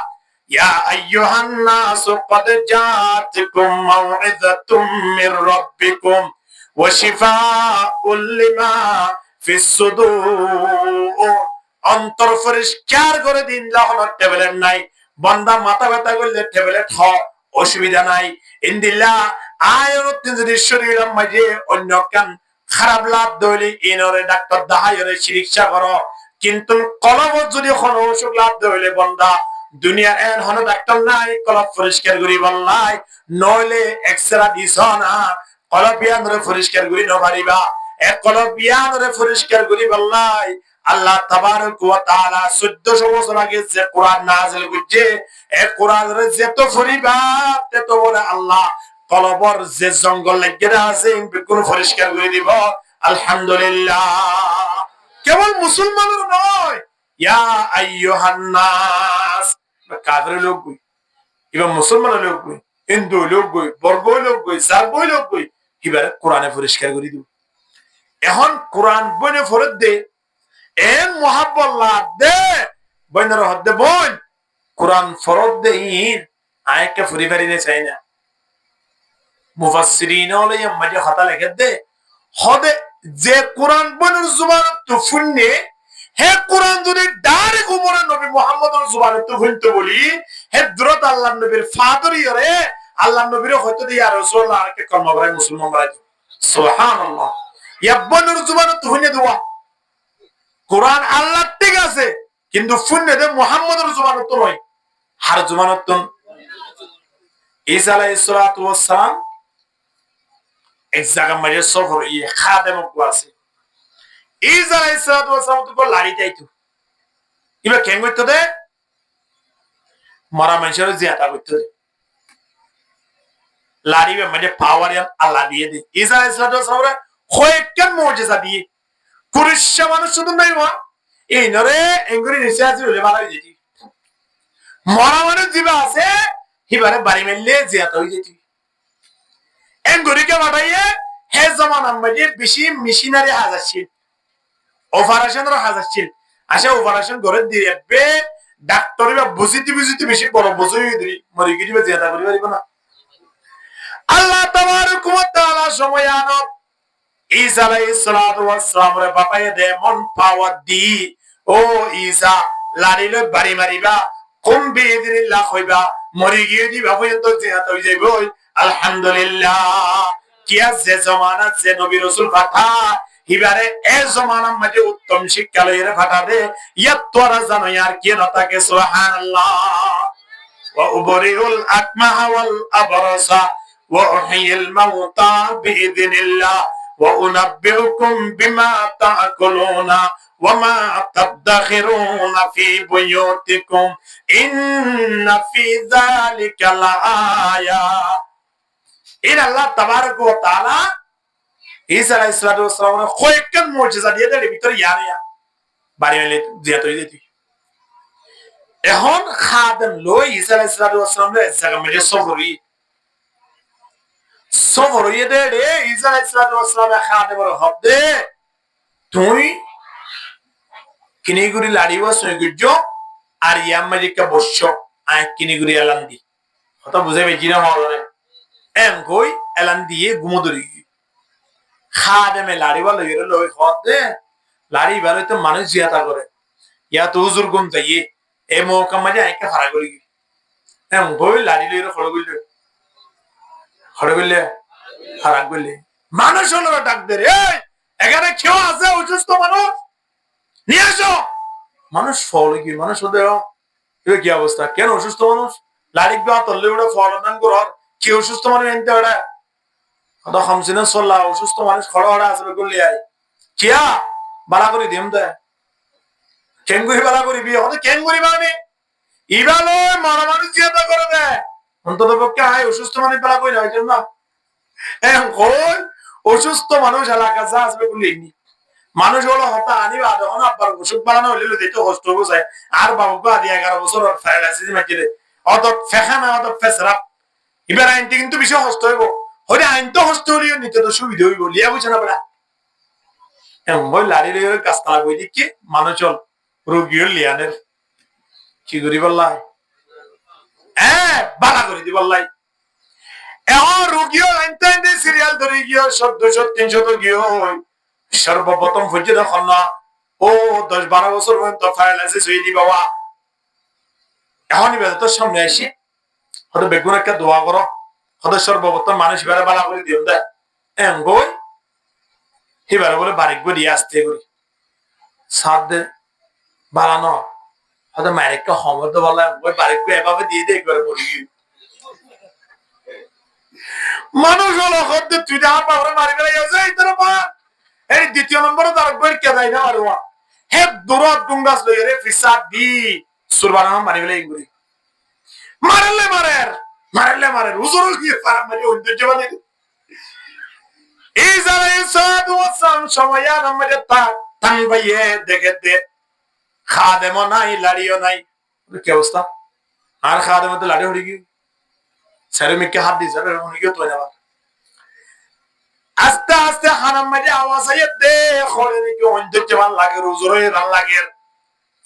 ইয়া আইয়ুহান নাস ক্বাদ জাআতকুম মাউইযাতুম মির রাব্বিকুম ওয়া শিফাউল লিমা ফিস সুদূর অন্তর পরিষ্কার করে দিন লাহন ট্যাবলেট নাই বান্দা মাথা ব্যথা করলে ট্যাবলেট হ অসুবিধা নাই ইনদিল্লাহ আয়াত যদি শরীরের মাঝে অন্য কান খারাপ লাভ দইলে ইনরে ডাক্তার দাহাইরে চিকিৎসা করো কিন্তু কলব যদি কোন অসুখ লাভ দইলে বান্দা দুনিয়া এন হন ডাক্তার নাই কলব পরিষ্কার করি বললাই নইলে এক্সরা দিছ না কলব বিয়ানরে পরিষ্কার করি ন পারিবা এক কলব বিয়ানরে পরিষ্কার করি বললাই আল্লাহ তাবারক ওয়া তাআলা 1400 বছর আগে যে কোরআন নাযিল করেছে এই কোরআনের যত ফরিবা তত বলে আল্লাহ কলবর যে জঙ্গল লাগিয়ে আছে বিকুল পরিষ্কার করে দিব আলহামদুলিল্লাহ কেবল মুসলমানের নয় ইয়া আইয়ুহান নাস কাফের লোক কই ইবা মুসলমানের লোক কই হিন্দু লোক কই বর্গ লোক কই জারব লোক কই এবারে কোরআনে পরিষ্কার করে দিব এখন কোরআন বনে ফরদ দে এন মুহাব্বাল্লাহ দে বইনার হদ্দে বই কোরআন ফরদ দে ইন আয়কে পরিবারে নে চাই না মুফাসসিরিন হলে মাঝে খাতা লিখে দে হদে যে কোরআন বনের জুবান তো ফুন্নে হে কোরআন যদি ডাইরেক্ট উমরে নবী মুহাম্মদের জুবানে তো ফুনতে বলি হে দুরত আল্লাহর নবীর ফাদরিয়রে আল্লাহর নবীর হয়তো দিয়া রাসূলুল্লাহ আরকে কলমা বলে মুসলমান বলে সুবহানাল্লাহ ইয়াবনের জুবানে তো ফুন্নে দোয়া কোরআন আল্লাহ ঠিক আছে কিন্তু ফুন্নে দে মুহাম্মদের জুবানে তো নয় হার জুবানে তো ঈসা আলাইহিস সালাতু ওয়াস সালাম এক জায়গা মাঝে সফর ইয়ে খাদেম আছে ঈসা আলাইহিস সালাতু ওয়াস সালাম তো লাড়ি যাইতো ইবা কেন করতে দে মরা মানুষের জিয়াতা করতে দে লাড়ি মাঝে পাওয়ার আল্লাহ দিয়ে দে ঈসা আলাইহিস সালাতু ওয়াস সালাম কয়েকটা মুজিজা দিয়ে কুরিশা মানুষ শুধু নাই মা এই নরে এঙ্গুরি নিচে আছে বলে ভালো হয়ে যেতি মরা মানুষ জিবা আছে হিবারে বাড়ি মেললে জিয়াতা হয়ে যেতি এঙ্গুরিকে বাড়াইয়ে হে জমানার মাঝে বেশি মেশিনারি হাজার ছিল অপারেশনের হাজার ছিল আসে অপারেশন করে দিয়ে বে ডাক্তার বা বুঝিতে বেশি বড় বুঝই দিই মরি গিয়ে জিয়াদা করি পারিব না আল্লাহ তাবারক ওয়া তাআলা সময় আনো ঈসা আলাইহিস সালাতু ওয়াস সালাম রে বাপায়ে দে মন পাওয়ার দি ও ঈসা লারিলে বাড়ি মারিবা কুম বিইذনিল্লাহ হইবা মরি গিয়ে দিবা পর্যন্ত জিয়াদা হই যাইব আলহামদুলিল্লাহ কিয়া যে জামানা যে নবী রাসূল কথা হিবারে এ জামানার মধ্যে উত্তম শিক্ষা লইরে ফাটা দে ইয়াতরা জানো আর কি না থাকে সুবহানাল্লাহ ওয়া উবরিউল আকমাহা ওয়াল আবরাসা ওয়া উহিয়িল মাউতা বিইذনিল্লাহ ওয়া উনাব্বিউকুম বিমা তাআকুলুনা ওয়া মা তাদাখিরুনা ফি বুয়ুতিকুম ইন্না ফি যালিকা লাআয়া ইন আল্লাহ তাবারক ওয়া তাআলা ঈসা আলাইহিস সালাতু ওয়াস সালামের কয়েকটা মুজিজা দিয়ে দেয় ভিতরে ইয়ারিয়া বাড়ি হইলে জিয়াত হই যেতি এখন খাদেম লই ঈসা আলাইহিস সালাতু ওয়াস সালামের জায়গা মধ্যে সফরই দে রে ঈসা আলাইহিস সালাতু ওয়াস সালামের খাদেমের হদে তুই কিনিগুরি লাড়িও সৈগুজ্জ আর ইয়ামাজিকা বস্য আয় কিনিগুরি এলান্দি কথা বুঝে বেজিনা হরে এম কই এলান্দি গুমদরি খাদেমে লাড়িওয়া লইরে লই হদে লাড়ি বারে তো মানুষ জিয়াতা করে ইয়া তো হুজুর গুম যাইয়ে এ মৌকা মাঝে আইকা ফারা করি এম কই লাড়ি লইরে খড় গইলে ফারা কইলে মানুষ হলো ডাক দে রে এখানে কেউ আছে অসুস্থ মানুষ নিয়ে আসো মানুষ ফল কি মানুষ হতে কি অবস্থা কেন অসুস্থ মানুষ লাড়ি বা তল্লে উড়ে ফল দান কর কি অসুস্থ মানুষ এনতে ওটা কত খামছিনা চল্লা অসুস্থ মানুষ খড় হড়া আসবে করলে আই কিয়া বালা করে দিম দে কেঙ্গুরি বালা করিবি হতে কেঙ্গুরি মানে ইবালো মারা মানুষ জিয়াতা করে দে অন্তত পক্ষে আয় অসুস্থ মানুষ বালা কই না না এখন কই অসুস্থ মানুষ এলাকা যা আসবে করলে এমনি মানুষ হলো হতা আনিবা যখন আব্বার অসুখ বানানো হইলে দিতে কষ্ট বোঝায় আর বাবুকে আদি 11 বছর প্যারালাইসিস মাইছিলে অত ফেখানা অত ফেসরাপ এবার আইনটি কিন্তু বেশি কষ্ট হইব হরে আইন তো কষ্ট হইও নিতে তো সুবিধা হইব লিয়া বুঝে না বড়া মই লাড়ি লইরে গাছতলা বই দেখি মানুষ চল রোগীও লিয়ানের কি করি বললাই বালা করে দি বললাই এখন রোগীও আইনতে সিরিয়াল ধরে গিয়ে 200 300 গিয়ে সর্বপ্রথম ফুজি দেখুন না ও 10-12 বছর পর্যন্ত প্যারালাইসিস হয়ে দি বাবা এখনই বেলা তোর সামনে আসি হয়তো বেগুন একটা দোয়া করো হয়তো সর্বপ্রথম মানুষ বেড়া বালা করে দিও দেয় এম বই এবারে বলে বাড়ি গো দিয়ে আসতে করি সাত দে বালানো হয়তো মায়ের একটা সমর্থ বললাম ওই বাড়ি গো এভাবে দিয়ে দে একবারে পড়ি মানুষ হলো হতে তুই আমার বাবার মারি বেড়ে গেছে এই তোর মা এই দ্বিতীয় নম্বরে তার বই কে দেয় না আর হে দূরত ডুঙ্গাস লই রে ফিসা দি সুরবানা মারি বেড়ে ইগুরি মারের হুজুর কি পারা মারি উদ্দ জবানে ঈসা আলাইহিস সালাতু ওয়াস সালাম সময়া নম্বরে তান ভাইয়ে দেখে দে খাদেম নাই লাড়িও নাই কি অবস্থা আর খাদেম তো লাড়ি হড়ি কি সেরামিককে হাত দিছে রে মনে কি তো না আস্তে আস্তে হারাম মাঝে আওয়াজ আইয়ে দে খড়ে নাকি অন্ধ জবান লাগে হুজুরে রান লাগে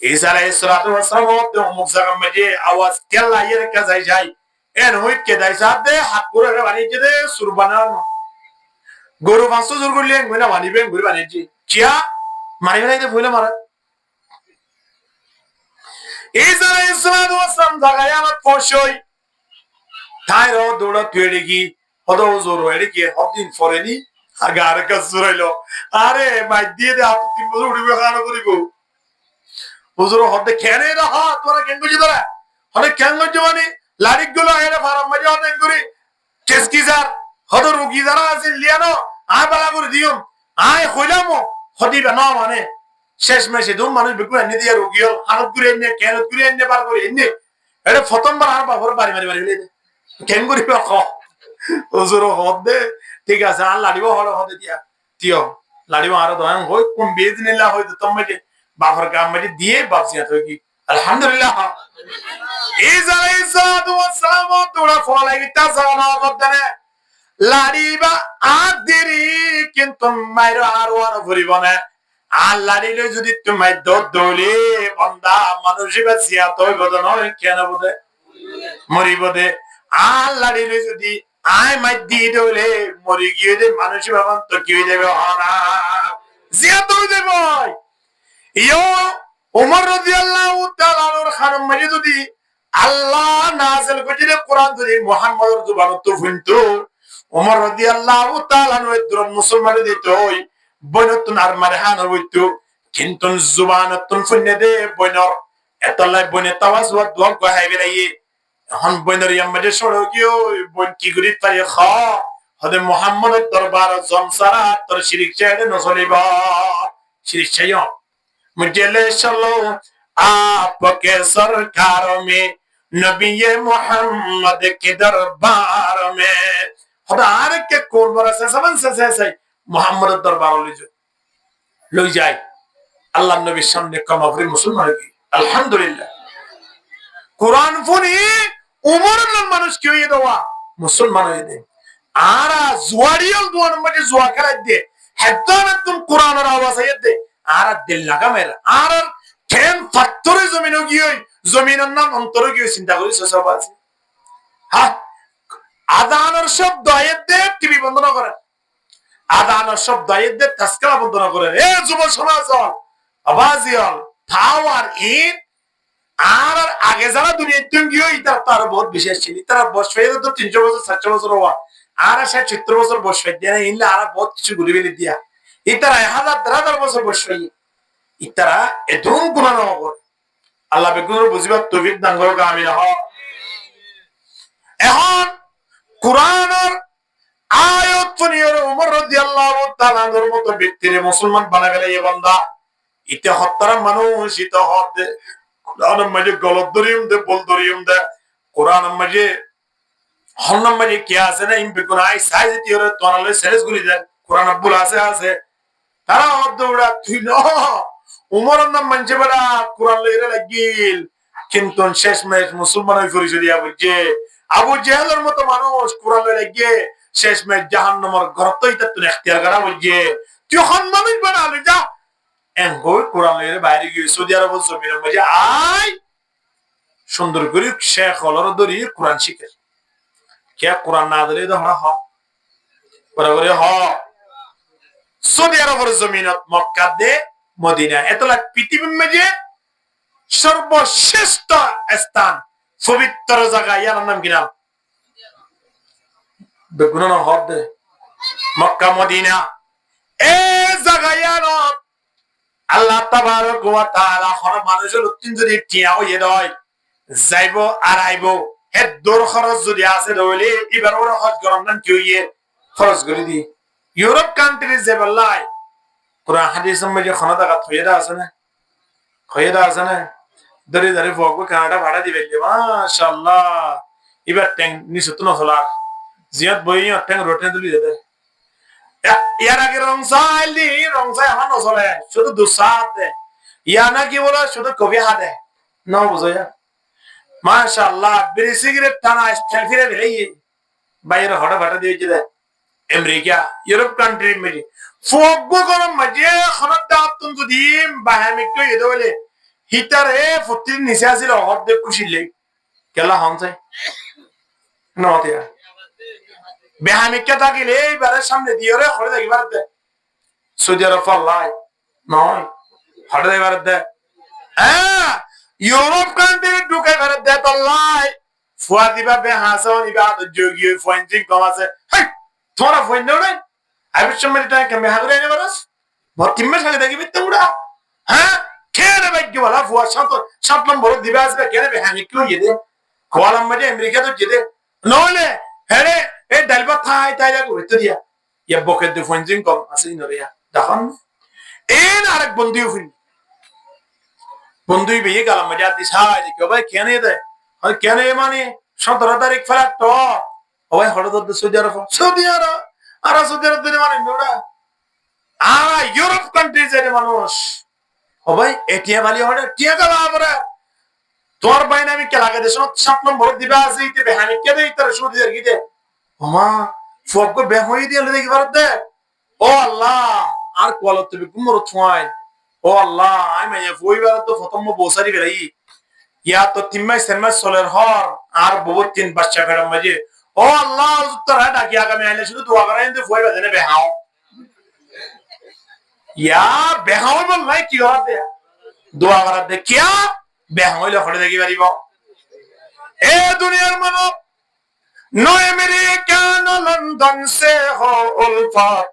ঈসা আলাইহিস সালাতু ওয়াস সালাম তো মুখ জায়গা মাঝে আওয়াজ কেলা ইয়ে কা যায় এর হইত কে দাইসা দে হাত করে বানিয়ে দে সুরবানা গরু 500 জোর করলে মইনা বানিবে ঘুরে বানিয়েছি চিয়া মারি ফেলাইতে ভুলে মারা ঈসা আলাইহিস সালাতু ওয়াস সালাম জাগায় আমার পশই তাইরো দৌড়া তুইড়ে কি হদ হুজুর এড়ে কি হদিন ফরেনি আগার কাজ সুরাইলো আরে মাই দিয়ে দে আপনি 3 বছর উড়িবে খানা করিব হুজুর হদে খেনে না হা তোরা কেন বুঝি তোরা হদে কেন বুঝি মানে লাড়ি গুলো এনে ফারাম মাঝে অনেক করি কেসকি স্যার হদ রোগী যারা আছে লিয়ানো আয় বালা করে দিও আয় কইলাম হদিবে না মানে শেষ মেশে দুম মানুষ বিকু এনে দিয়া রোগী হল হালত করে এনে কেনত করে এনে বার করে এনে এটা প্রথমবার আর বাবর বাড়ি মারি কেন করিব ক হুজুর হদে ঠিক আছে আর লাড়িব হল হদে দিয়া তিও লাড়িব আর দয়ান হই কোন বেজনিল্লাহ হই তুমি বাফর কাম মাঝে দিয়ে বাপসিয়া তো কি আলহামদুলিল্লাহ ঈসা আলাইহিস সালাতু ওয়াস সালাম তোরা ফলাই তাসানা করতেনে লাড়িবা আদিরি কিন্তু মাইর আর ওয়ার ভরিব না আল্লাহ দিলে যদি তুমি দৌলে বন্দা মানুষই বাঁচিয়া তৈ বোধন কেন বোধে মরিব দে আল্লাহ দিলে যদি আয় মাই দি দৌলে মরি গিয়ে দে মানুষই ভাবান তো কি হয়ে যাবে হনা জিয়া তো হয়ে যাবে ইয়ো ওমর রাদিয়াল্লাহু তাআলার খানম মাঝে যদি আল্লাহ নাযিল করেছিল কোরআন যদি মুহাম্মদের জবানত তো ফুনতো ওমর রাদিয়াল্লাহু তাআলা নয়দ্র মুসলমান দিত ওই বনতুন আর মারহান হইতো কিন্তু জবানতুন ফুনে দে বনর এতলাই বনে তাওয়াজ ওয়াত দল কো হাইবে নাই হন বনর ইয়ামদে সরো গিও বন কি গরি তাই খ হদে মুহাম্মদের দরবার জমসারা তোর শিরিক চাইদে নসলিবা শিরিক চাইও मुझे ले चलो आपके सरकार में नबी मोहम्मद के दरबार में खुदार के कोरबरा से सबन से मोहम्मद दरबार ले जाए अल्लाह नबी सामने कमावरी मुसलमान की अल्हम्दुलिल्लाह कुरान फुनी उमर মানুষ কি হয়ে দেওয়া মুসলমান হয়ে দে আরা জুয়ারিয়াল দুয়ার মধ্যে জুয়া খেলা দে হেদান তুমি কোরআনের আওয়াজ আইয়ে দে আর দিল লাগা মেরা আর কেন ফাত্তরে জমিন গিয়ে জমিনের নাম অন্তর গিয়ে চিন্তা করি সব আছে হ্যাঁ আদানের শব্দ আয়াত দে টিভি বন্ধ না করে আদানের শব্দ আয়াত দে তাসকারা বন্ধ না করে এ যুব সমাজ আওয়াজিয়াল পাওয়ার ইন আর আগে যারা দুনিয়াতে তুমি গিয়ে এটা তার বহুত বিশেষ ছিল তারা বছরে তো 300 বছর 700 বছর হওয়া আর 70 বছর বছর দেয় ইনলে আর বহুত কিছু ঘুরে বেরিয়ে দিয়া ইতারা 1000 বছর বসে ইতারা এতন গুনাহ করে আল্লাহ বেগুনের বুঝিবার তৌফিক দান করুক আমিন এখন কুরআনের আয়াত পড়িয়ে ওমর রাদিয়াল্লাহু তাআলার মতো ব্যক্তিরে মুসলমান বানায় গেলে এই বান্দা ইতে হত্যার মানুষ ইতে হদ কুরআনের মাঝে গলত দরিম দে বল দরিম দে কুরআনের মাঝে হন্নাম মাঝে কি আছে না ইম বেগুনাই সাইজ দিওরে তোনালে সেরেস গুলি দেন কুরআন আব্বুল আছে তারা দৌড়া তুই ন উমরের নাম মানছে বেড়া কোরআন লইরে লাগিল কিন্তু শেষ ম্যাচ মুসলমান হয়ে পরিচয় দিয়া বলছে আবু জেহেলের মতো মানুষ কোরআন লইরে লাগিয়ে শেষ ম্যাচ জাহান্নামের গর্তই তা তুই এখতিয়ার করা বলছে তুই হন মানুষ বেড়া লই যা এন গই কোরআন লইরে বাইরে গিয়ে সৌদি আরব জমিনের মধ্যে আই সুন্দর করে শেখ হলর দরি কোরআন শিখে কে কোরআন না দিলে তো হ বরাবরে হ সৌদি আরবের জমিনত মক্কা দে মদিনা এতলা পৃথিবীর মধ্যে সর্বশ্রেষ্ঠ স্থান পবিত্র জায়গা ইয়ার নাম কি নাম বেগুন হদ দে মক্কা মদিনা এই জায়গা ইয়ার আল্লাহ তাবারক ওয়া তাআলা হর মানুষের উত্তিন যদি টিয়া হয়ে দেয় যাইবো আর আইবো হে দূর খরচ যদি আছে তাহলে এবার ওরা হজ গরম নাম কি হইয়ে খরচ করে দি ইউরোপ কান্ট্রি যে বললাই কোরআন হাদিসের মধ্যে খনদাগাত হইরা আছে না দরে দরে ভগব কানাডা ভাড়া দিবে মাশাআল্লাহ এবার ট্যাঙ্ক নিচে না হলা জিয়াত বইয়া ট্যাঙ্ক রোটে তুলি দে ইয়ার আগে রংসাই আমার নচলে শুধু দুসাদ দে ইয়া না কি বলো শুধু কবি হাতে না বুঝায়া মাশাআল্লাহ বিড়ি সিগারেট টানা স্টাইল ফিরে দিলে বাইরে হড়া ভাড়া দিয়েছে দে আমেরিকা ইউরোপ কান্ট্রি মধ্যে ফগো গরম মাঝে খনত দাতুন যদি বাহামিক তো এদো বলে হিটারে ফুটির নিচে আছিল হদ খুশিলে কেলা হনছে নতিয়া বাহামিক কে থাকিলে এইবারে সামনে দিওরে খড়ে দেখিবার দে সৌদি আরব ফলাই নয় খড়ে দেখিবার দে হ্যাঁ ইউরোপ কান্ট্রি ঢুকে করে দে তল্লাই ফুয়া দিবা বে হাসন ইবা যোগী ফয়েন্সিং কম আছে তোরা ফয়েন দেও না আমি সময় টাকা কেমনে হাগরে এনে বলস ভর্তিমে সাথে দেখি বিতে উড়া হ্যাঁ কেনে ভাগ্য বলা ফুয়া সাত নম্বর দিবা আসবে কেনে বে হামি কিউ ইদে কোয়ালাম মধ্যে আমেরিকা তো জিদে নলে হেরে এই ডালবা তাই লাগো তো দিয়া ইয়া বকে দে ফয়েন্সিং কম আছে ইনরিয়া দেখুন এই আরেক বন্ধুই বিয়ে গেলাম মজা দিস হাই দেখো ভাই কেনে দে আর কেনে মানে 17 তারিখ ফ্লাট তো ওই হড়দ সৌদি আরব আর সৌদি আরব দিনে মানে নোড়া আর ইউরোপ কান্ট্রিজ এর মানুষ ও ভাই এটিএম আলি হড়ে টিয়া গলা আমরা তোর বাইনা আমি কে লাগে দেশ 7 নম্বর দিবা আছে ইতে বেহানি কে দেই তোর সৌদি আরব গিতে ওমা ফক বে হই দিয়ে দেখি ভারত দে ও আল্লাহ আর কোয়ালত তুমি কুমরো ছয় ও আল্লাহ আমি মাইয়া ফুইবার তো প্রথম বসারি বেড়াই ইয়া তো 3 মাস 4 মাস চলের হর আর বহুত 3 বাচ্চা ফেরাম মাঝে ও আল্লাহ তোরা ডাকি আগামী আইলে শুধু দোয়া করাই কিন্তু ফুইবা দেনে বেহাও ইয়া বেহাও বল নাই কি হওয়ার দে দোয়া করার দে কিয়া বেহাও হইলে হরে দেখি পারিব এ দুনিয়ার মানব नो अमेरिका नो लंदन से हो उल्फत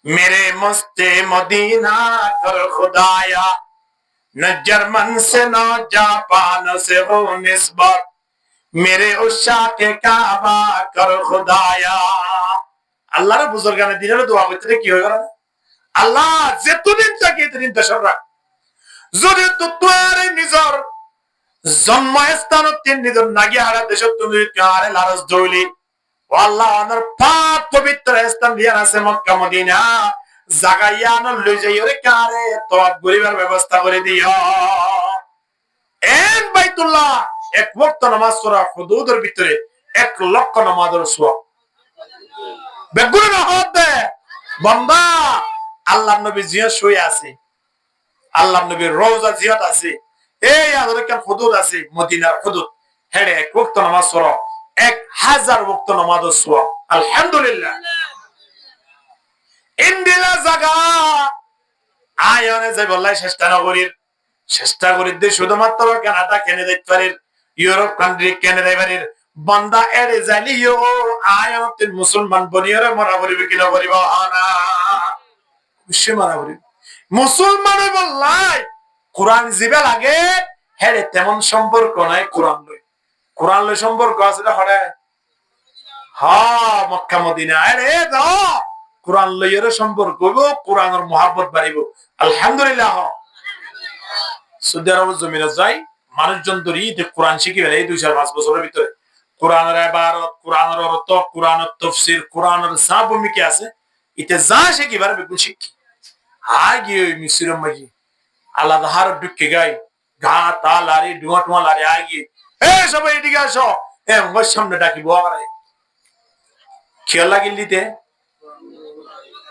मेरे मस्ते मदीना कर खुदाया न जर्मन से न जापान से हो निस्बत मेरे उषा के काबा कर खुदाया আল্লাহর বুজুর্গানে দিনের দোয়া করতে কি হয়ে গেল আল্লাহ যেতদিন থাকে এতদিন দেশর রাখ যদি তোর নিজর জন্মস্থানত নিজর নাগি হারা দেশ তুমি কারে লারস দৌলি ও আল্লাহ আমার পাক পবিত্র স্থান দিয়া আছে মক্কা মদিনা জাগাইয়ানো লই যাই ওরে কারে তোয়াব গরিবের ব্যবস্থা করে দিও এন বাইতুল্লাহ এক ওয়াক্ত নামাজ পড়া হুদুদের ভিতরে 1 লক্ষ নামাজের সওয়াব বেগুন না হতে বান্দা আল্লাহর নবী জিয়া শুয়ে আছে আল্লাহর নবীর রওজা জিয়াত আছে এই আদরে কেন হুদুদ আছে মদিনার হুদুদ হেড়ে 1 ওয়াক্ত নামাজ পড়া 1000 ওয়াক্ত নামাজের সওয়াব আলহামদুলিল্লাহ ইন্দিলা জায়গা আয়নে যাই বললাই চেষ্টা করি দে শুধুমাত্র কানাডা কেনে দেখতে পারি ইউরোপ কান্ট্রি কেনে দেখতে পারি বান্দা এড়ে যাইলিও আয়নে মুসলমান বনিয়রে মরা করিবে কিনা করিব না অবশ্যই মরা করিব মুসলমান বললাই কোরআন জিবে লাগে হেরে তেমন সম্পর্ক নাই কোরআন লই সম্পর্ক আছে না হরে হ্যাঁ মক্কা মদিনা আরে দাও কোরআন লইয়ের সম্পর্ক হইব কোরআনের মহব্বত বাড়িব আলহামদুলিল্লাহ সৌদি আরব জমিনে যাই মানুষজন ধরি কোরআন শিখি এই 2-5 বছরের ভিতরে কোরআনের ইবারত কোরআনের অর্থ কোরআনের তাফসীর কোরআনের যা ভূমিকা আছে ইতে যা শিখিবার বিপুল শিক্ষি আগে ওই মিসির মাঝি আলাদা হার ঢুকে গাই ঘা তা লারি ডুয়া লারি আগে এ সবাই এদিকে আসো এ আমার সামনে ডাকিব আরে খেয়াল লাগিলিতে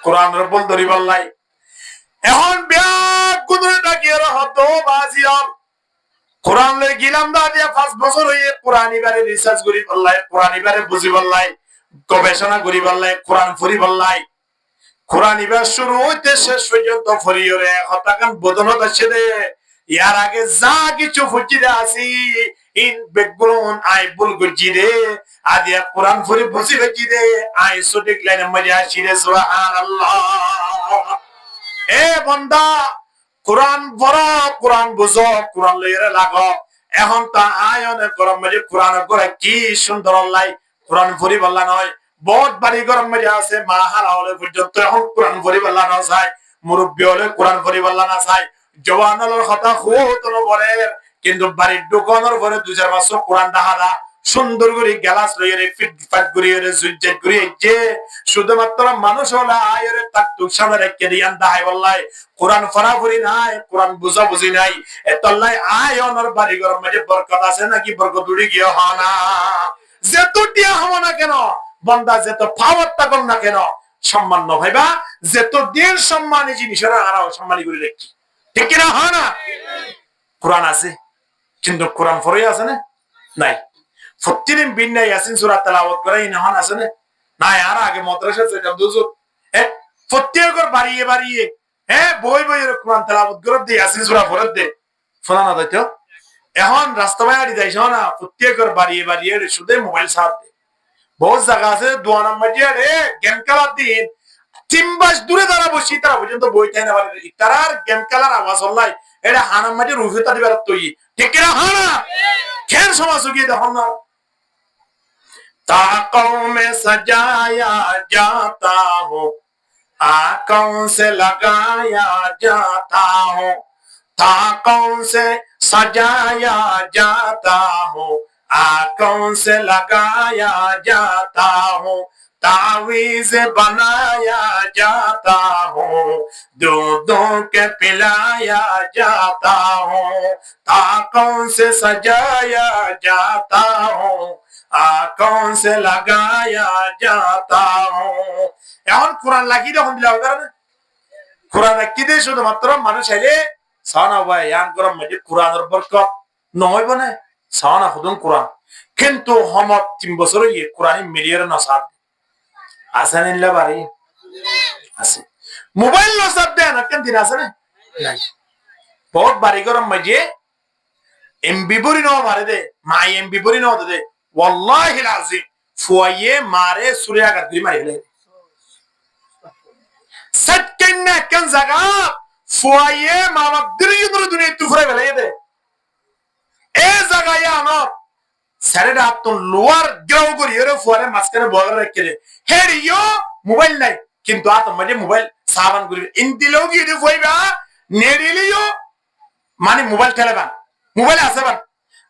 কোরআন রব্বুল দরিবাল্লাই এখন ব্যাগ গুদরে ডাকিয়ে হতো বাজিয়াম কোরআন লই গিলাম দা দিয়া 5 বছর হইয়ে কোরআন ইবারে রিসার্চ করি বললাই কোরআন ইবারে বুঝি বললাই গবেষণা করি বললাই কোরআন পড়ি বললাই কোরআন ইবার শুরু হইতে শেষ পর্যন্ত ফরিয়রে হতাকান বদনত আছে রে ইয়ার আগে যা কিছু ফুজিরে আসি ইন বেগুন আই বুল গুজিরে আদিয়া কোরআন পড়ি বুঝি বেজিরে আই সঠিক লাইনে মজা আসিরে সুবহানাল্লাহ এ বান্দা কোরআন পড়ো কোরআন বুঝো কোরআন লইরে লাগো এখন তা আয়নে গরম মজে কোরআন করে কি সুন্দর আল্লাহ কোরআন পড়ি বললা নয় বহুত বাড়ি গরম মজে আছে মা হারা হলে পর্যন্ত এখন কোরআন পড়ি বললা না চাই মুরব্বী হলে কোরআন পড়ি বললা না চাই জওয়ানর কথা খুব বলে কিন্তু বাড়ির দোকানের পরে 2-4 বছর কোরআন দাহারা সুন্দর করে গ্লাস লইরে ফিট ফাট করিয়ে সুজ্জত করিয়ে যে শুধুমাত্র মানুষ হলে আয়রে তাক তুক সামনে রেখে দিয়ান দাহাই বললাই কোরআন ফরাফরি নাই কোরআন বুঝা বুঝি নাই এতলাই আয়নের বাড়ি গরম মজে বরকত আছে নাকি বরকত উড়ি গিয়ে হয় না যেত দিয়া হব না কেন বান্দা যেত পাওয়ার থাকুন না কেন সম্মান ন ভাইবা যেত দিন সম্মানী জিনিসের আরাও সম্মানী করে রেখি ঠিক কিনা হয় না কোরআন আছে কিন্তু কোরআন ফরই আছে না নাই প্রতিদিন বিন্না ইয়াসিন সূরা তেলাওয়াত করে ইনহান আছে না নাই আর আগে মাদ্রাসা যেতাম দুজো প্রত্যেকর বাড়িয়ে বই কোরআন তেলাওয়াত করে দে ইয়াসিন সূরা পড়ে দে শোনা না দাইতো এখন রাস্তা বাইরে যাইছ না প্রত্যেকর বাড়িয়ে শুধু মোবাইল সাথ দে বহুত জায়গা আছে দোয়া নাম্বার দিয়ে রে গেম খেলার দিন 3 মাস দূরে দাঁড়া বসি তারা পর্যন্ত বই চাই না পারে তারার গেম খেলার আওয়াজ হল্লাই এটা হানাম মাঝে রুফে তাদের বেড়াত তৈরি ঠিক কিনা হানা খের সমাজ গিয়ে দেখুন না ताकों में सजाया जाता हूँ आंखों से लगाया जाता हूँ ताकों से सजाया जाता हूँ आंखों से लगाया जाता हूँ तावीज बनाया जाता हूँ दूधों के पिलाया जाता हूँ ताकों से सजाया जाता हूँ आंखों से लगाया जाता हूँ এখন কোরআন লাগিয়ে যখন দিলা হবে না কোরআন কি দিয়ে শুধুমাত্র মানুষ আইলে সানা ভাই ইয়ান গরম মধ্যে কোরআনের বরকত নয় বনে সানা হুদুন কোরআন কিন্তু হমত 3 বছর ইয়ে কোরআন মিলিয়র নসাদ আছেন ইল্লা বাড়ি আছে মোবাইল নসাদ দেন কেন দিন আছে না নাই বহুত বাড়ি গরম মধ্যে এমবি বড়ি ন মারে দে মা এমবি বড়ি ন দে ওয়াল্লাহি আযীম ফুয়ায়ে মারে সুরিয়া গাদি মারিলে সটকেন্না কেন জায়গা ফুয়ায়ে মামা দিরিগুলো দুনিয়া তুফরে বেলে দে এ জায়গায় আমার সারেডা তো লোয়ার গ্রাউ করি এর ফুয়ারে মাঝখানে বগর রেখে দে হেরিও মোবাইল নাই কিন্তু আত মধ্যে মোবাইল সাবান করি ইন্দিলো গিয়ে ফুয়াইবা নেড়িলিও মানে মোবাইল খেলেবা মোবাইল আছে বান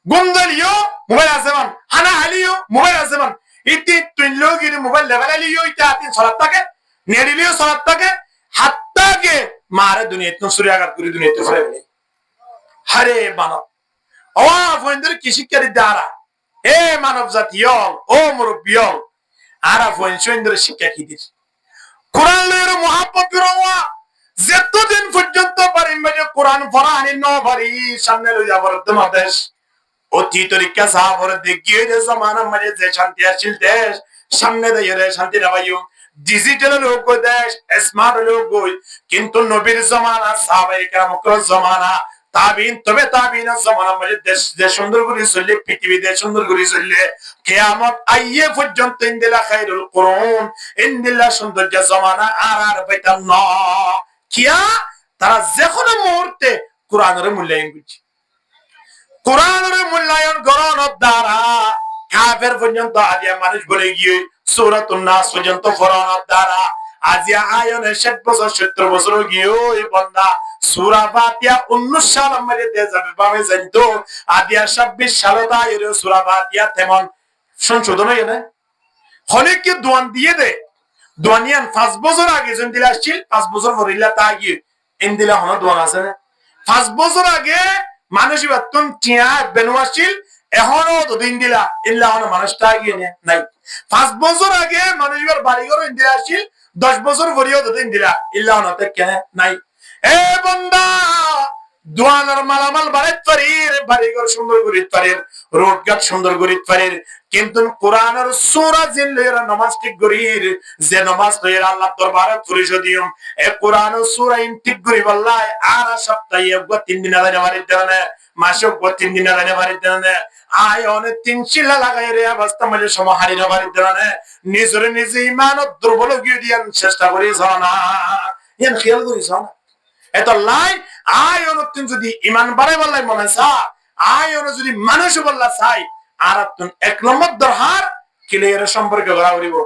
গুন্দলিও মোবাইল আছে বান হানা হালিও মোবাইল আছে বান ইতি তুইলো গিয়ে মোবাইল লেভেলালিও ইতা তিন সালাত থাকে নেড়িলিও সালাত থাকে হাত্তাকে মারে দুনিয়া তো সূর্যাঘাত করে দুনিয়া তো ফেলে হারে মানব ও ফোনদের কি শিক্ষা দ্বারা এ মানব জাতীয় ও মুরব্বিয়ল আরা ফোন সুন্দর শিক্ষা কি দিস কোরআন লয়ের মহাব্বত করওয়া যতদিন পর্যন্ত পারি মানে কোরআন পড়া আনি ন পারি সামনে লই যাবার তোমাদের অতি তরিকা সাহাবর দেখিয়ে যে জামানা মানে যে শান্তি আসিল দেশ সামনে দিয়ে শান্তি না পাইও ডিজিটাল লোক দেশ স্মার্ট লোক কিন্তু নবীর জামানা সাহাবায়ে কেরামের জামানা তাবিন তবে তাবিনের জামানা মানে দেশ যে সুন্দর করে চললে পৃথিবী দেশ সুন্দর করে চললে কিয়ামত আইয়ে পর্যন্ত ইনদিলা খায়রুল কুরুন ইনদিলা সৌন্দর্য জামানা আর পাইতাম না কিয়া তারা যে কোনো মুহূর্তে কোরআনের মূল্যায়ন করছে কোরআনের মূল্যায়ন করানোর দ্বারা কাফের পর্যন্ত আজিয়া মানুষ বলে গিয়ে সূরাতুন নাস পর্যন্ত পড়ানোর দ্বারা আজিয়া আয়নে 60 বছর 70 বছর গিয়ে এই বান্দা সূরা ফাতিহা 19 সাল আমাদের দেশ যাবে পাবে জানতো আজিয়া 26 সালে তাইরে সূরা ফাতিহা তেমন সংশোধন হয় না হলে কি দোয়ান দিয়ে দে দোয়ানিয়ান 5 বছর আগে যেন দিলা আসছিল 5 বছর পরিলা তা গিয়ে ইনদিলা হন দোয়ান আছে না 5 বছর আগে মানুষ বাতুন টিয়া বেনওয়াসিল এখনো তো দিন দিলা ইল্লা হন মানুষটা গিয়ে নাই 5 বছর আগে মানুষের বাড়িঘর ইন্দিরা আসিল 10 বছর পরেও তো দিন দিলা ইল্লা হন তে কেন নাই এ বান্দা দোয়ানের মালামাল বাড়াইত পারির বাড়িঘর সুন্দর করিত পারির রোডঘাট সুন্দর করিত পারির কিন্তু কোরআনের সূরা জিন লইরা নামাজ ঠিক করির যে নামাজ লইরা আল্লাহ দরবারে পরিশোধিয়ম এ কোরআনের সূরা ইন ঠিক করি বল্লাই আর সপ্তাহে একবার 3 দিন আলাদা বাড়ি দেনে মাসে একবার 3 দিন আলাদা বাড়ি দেনে আয় অনেক 3 চিল্লা লাগাই রে অবস্থা মানে সমাহারি বাড়ি দেনে নিজরে নিজে ঈমান দুর্বল গিয়ে দিয়ান চেষ্টা করিস না এন খেয়াল করিস না এত লাই আয় অনুত্তিন যদি ইমান বাড়াই বললাই মনে চা আয় অনু যদি মানুষ বললা চাই আর তুন 1 নম্বর দরহার ক্লিয়ার সম্পর্কে করা করিব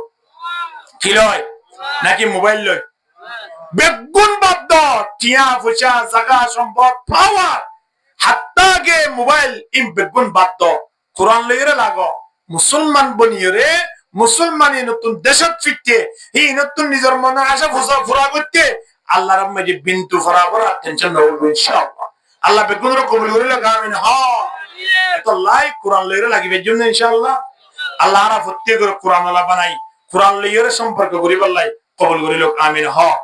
কি লয় নাকি মোবাইল লয় বেগুন বাদ টিয়া পয়সা জায়গা সম্পদ পাওয়ার হাত্তাকে মোবাইল ইম বেগুন বাদ কোরআন লইরে লাগো মুসলমান বনিয়রে মুসলমানি নতুন দেশত ফিরতে এই নতুন নিজের মনে আশা ফুরা করতে আল্লাহ রহমতে বিন্তু ফরাবর টেনশন নব ইনশাআল্লাহ আল্লাহ বেগুনর কবুল করিলে আমিন হ্যাঁ এত লাই কোরআন লইরে লাগিবে জন্য ইনশাআল্লাহ আল্লাহ রা প্রত্যেক কোরআন ওয়ালা বানাই কোরআন লইরে সম্পর্ক করিবার লাই কবুল করিল আমিন হ্যাঁ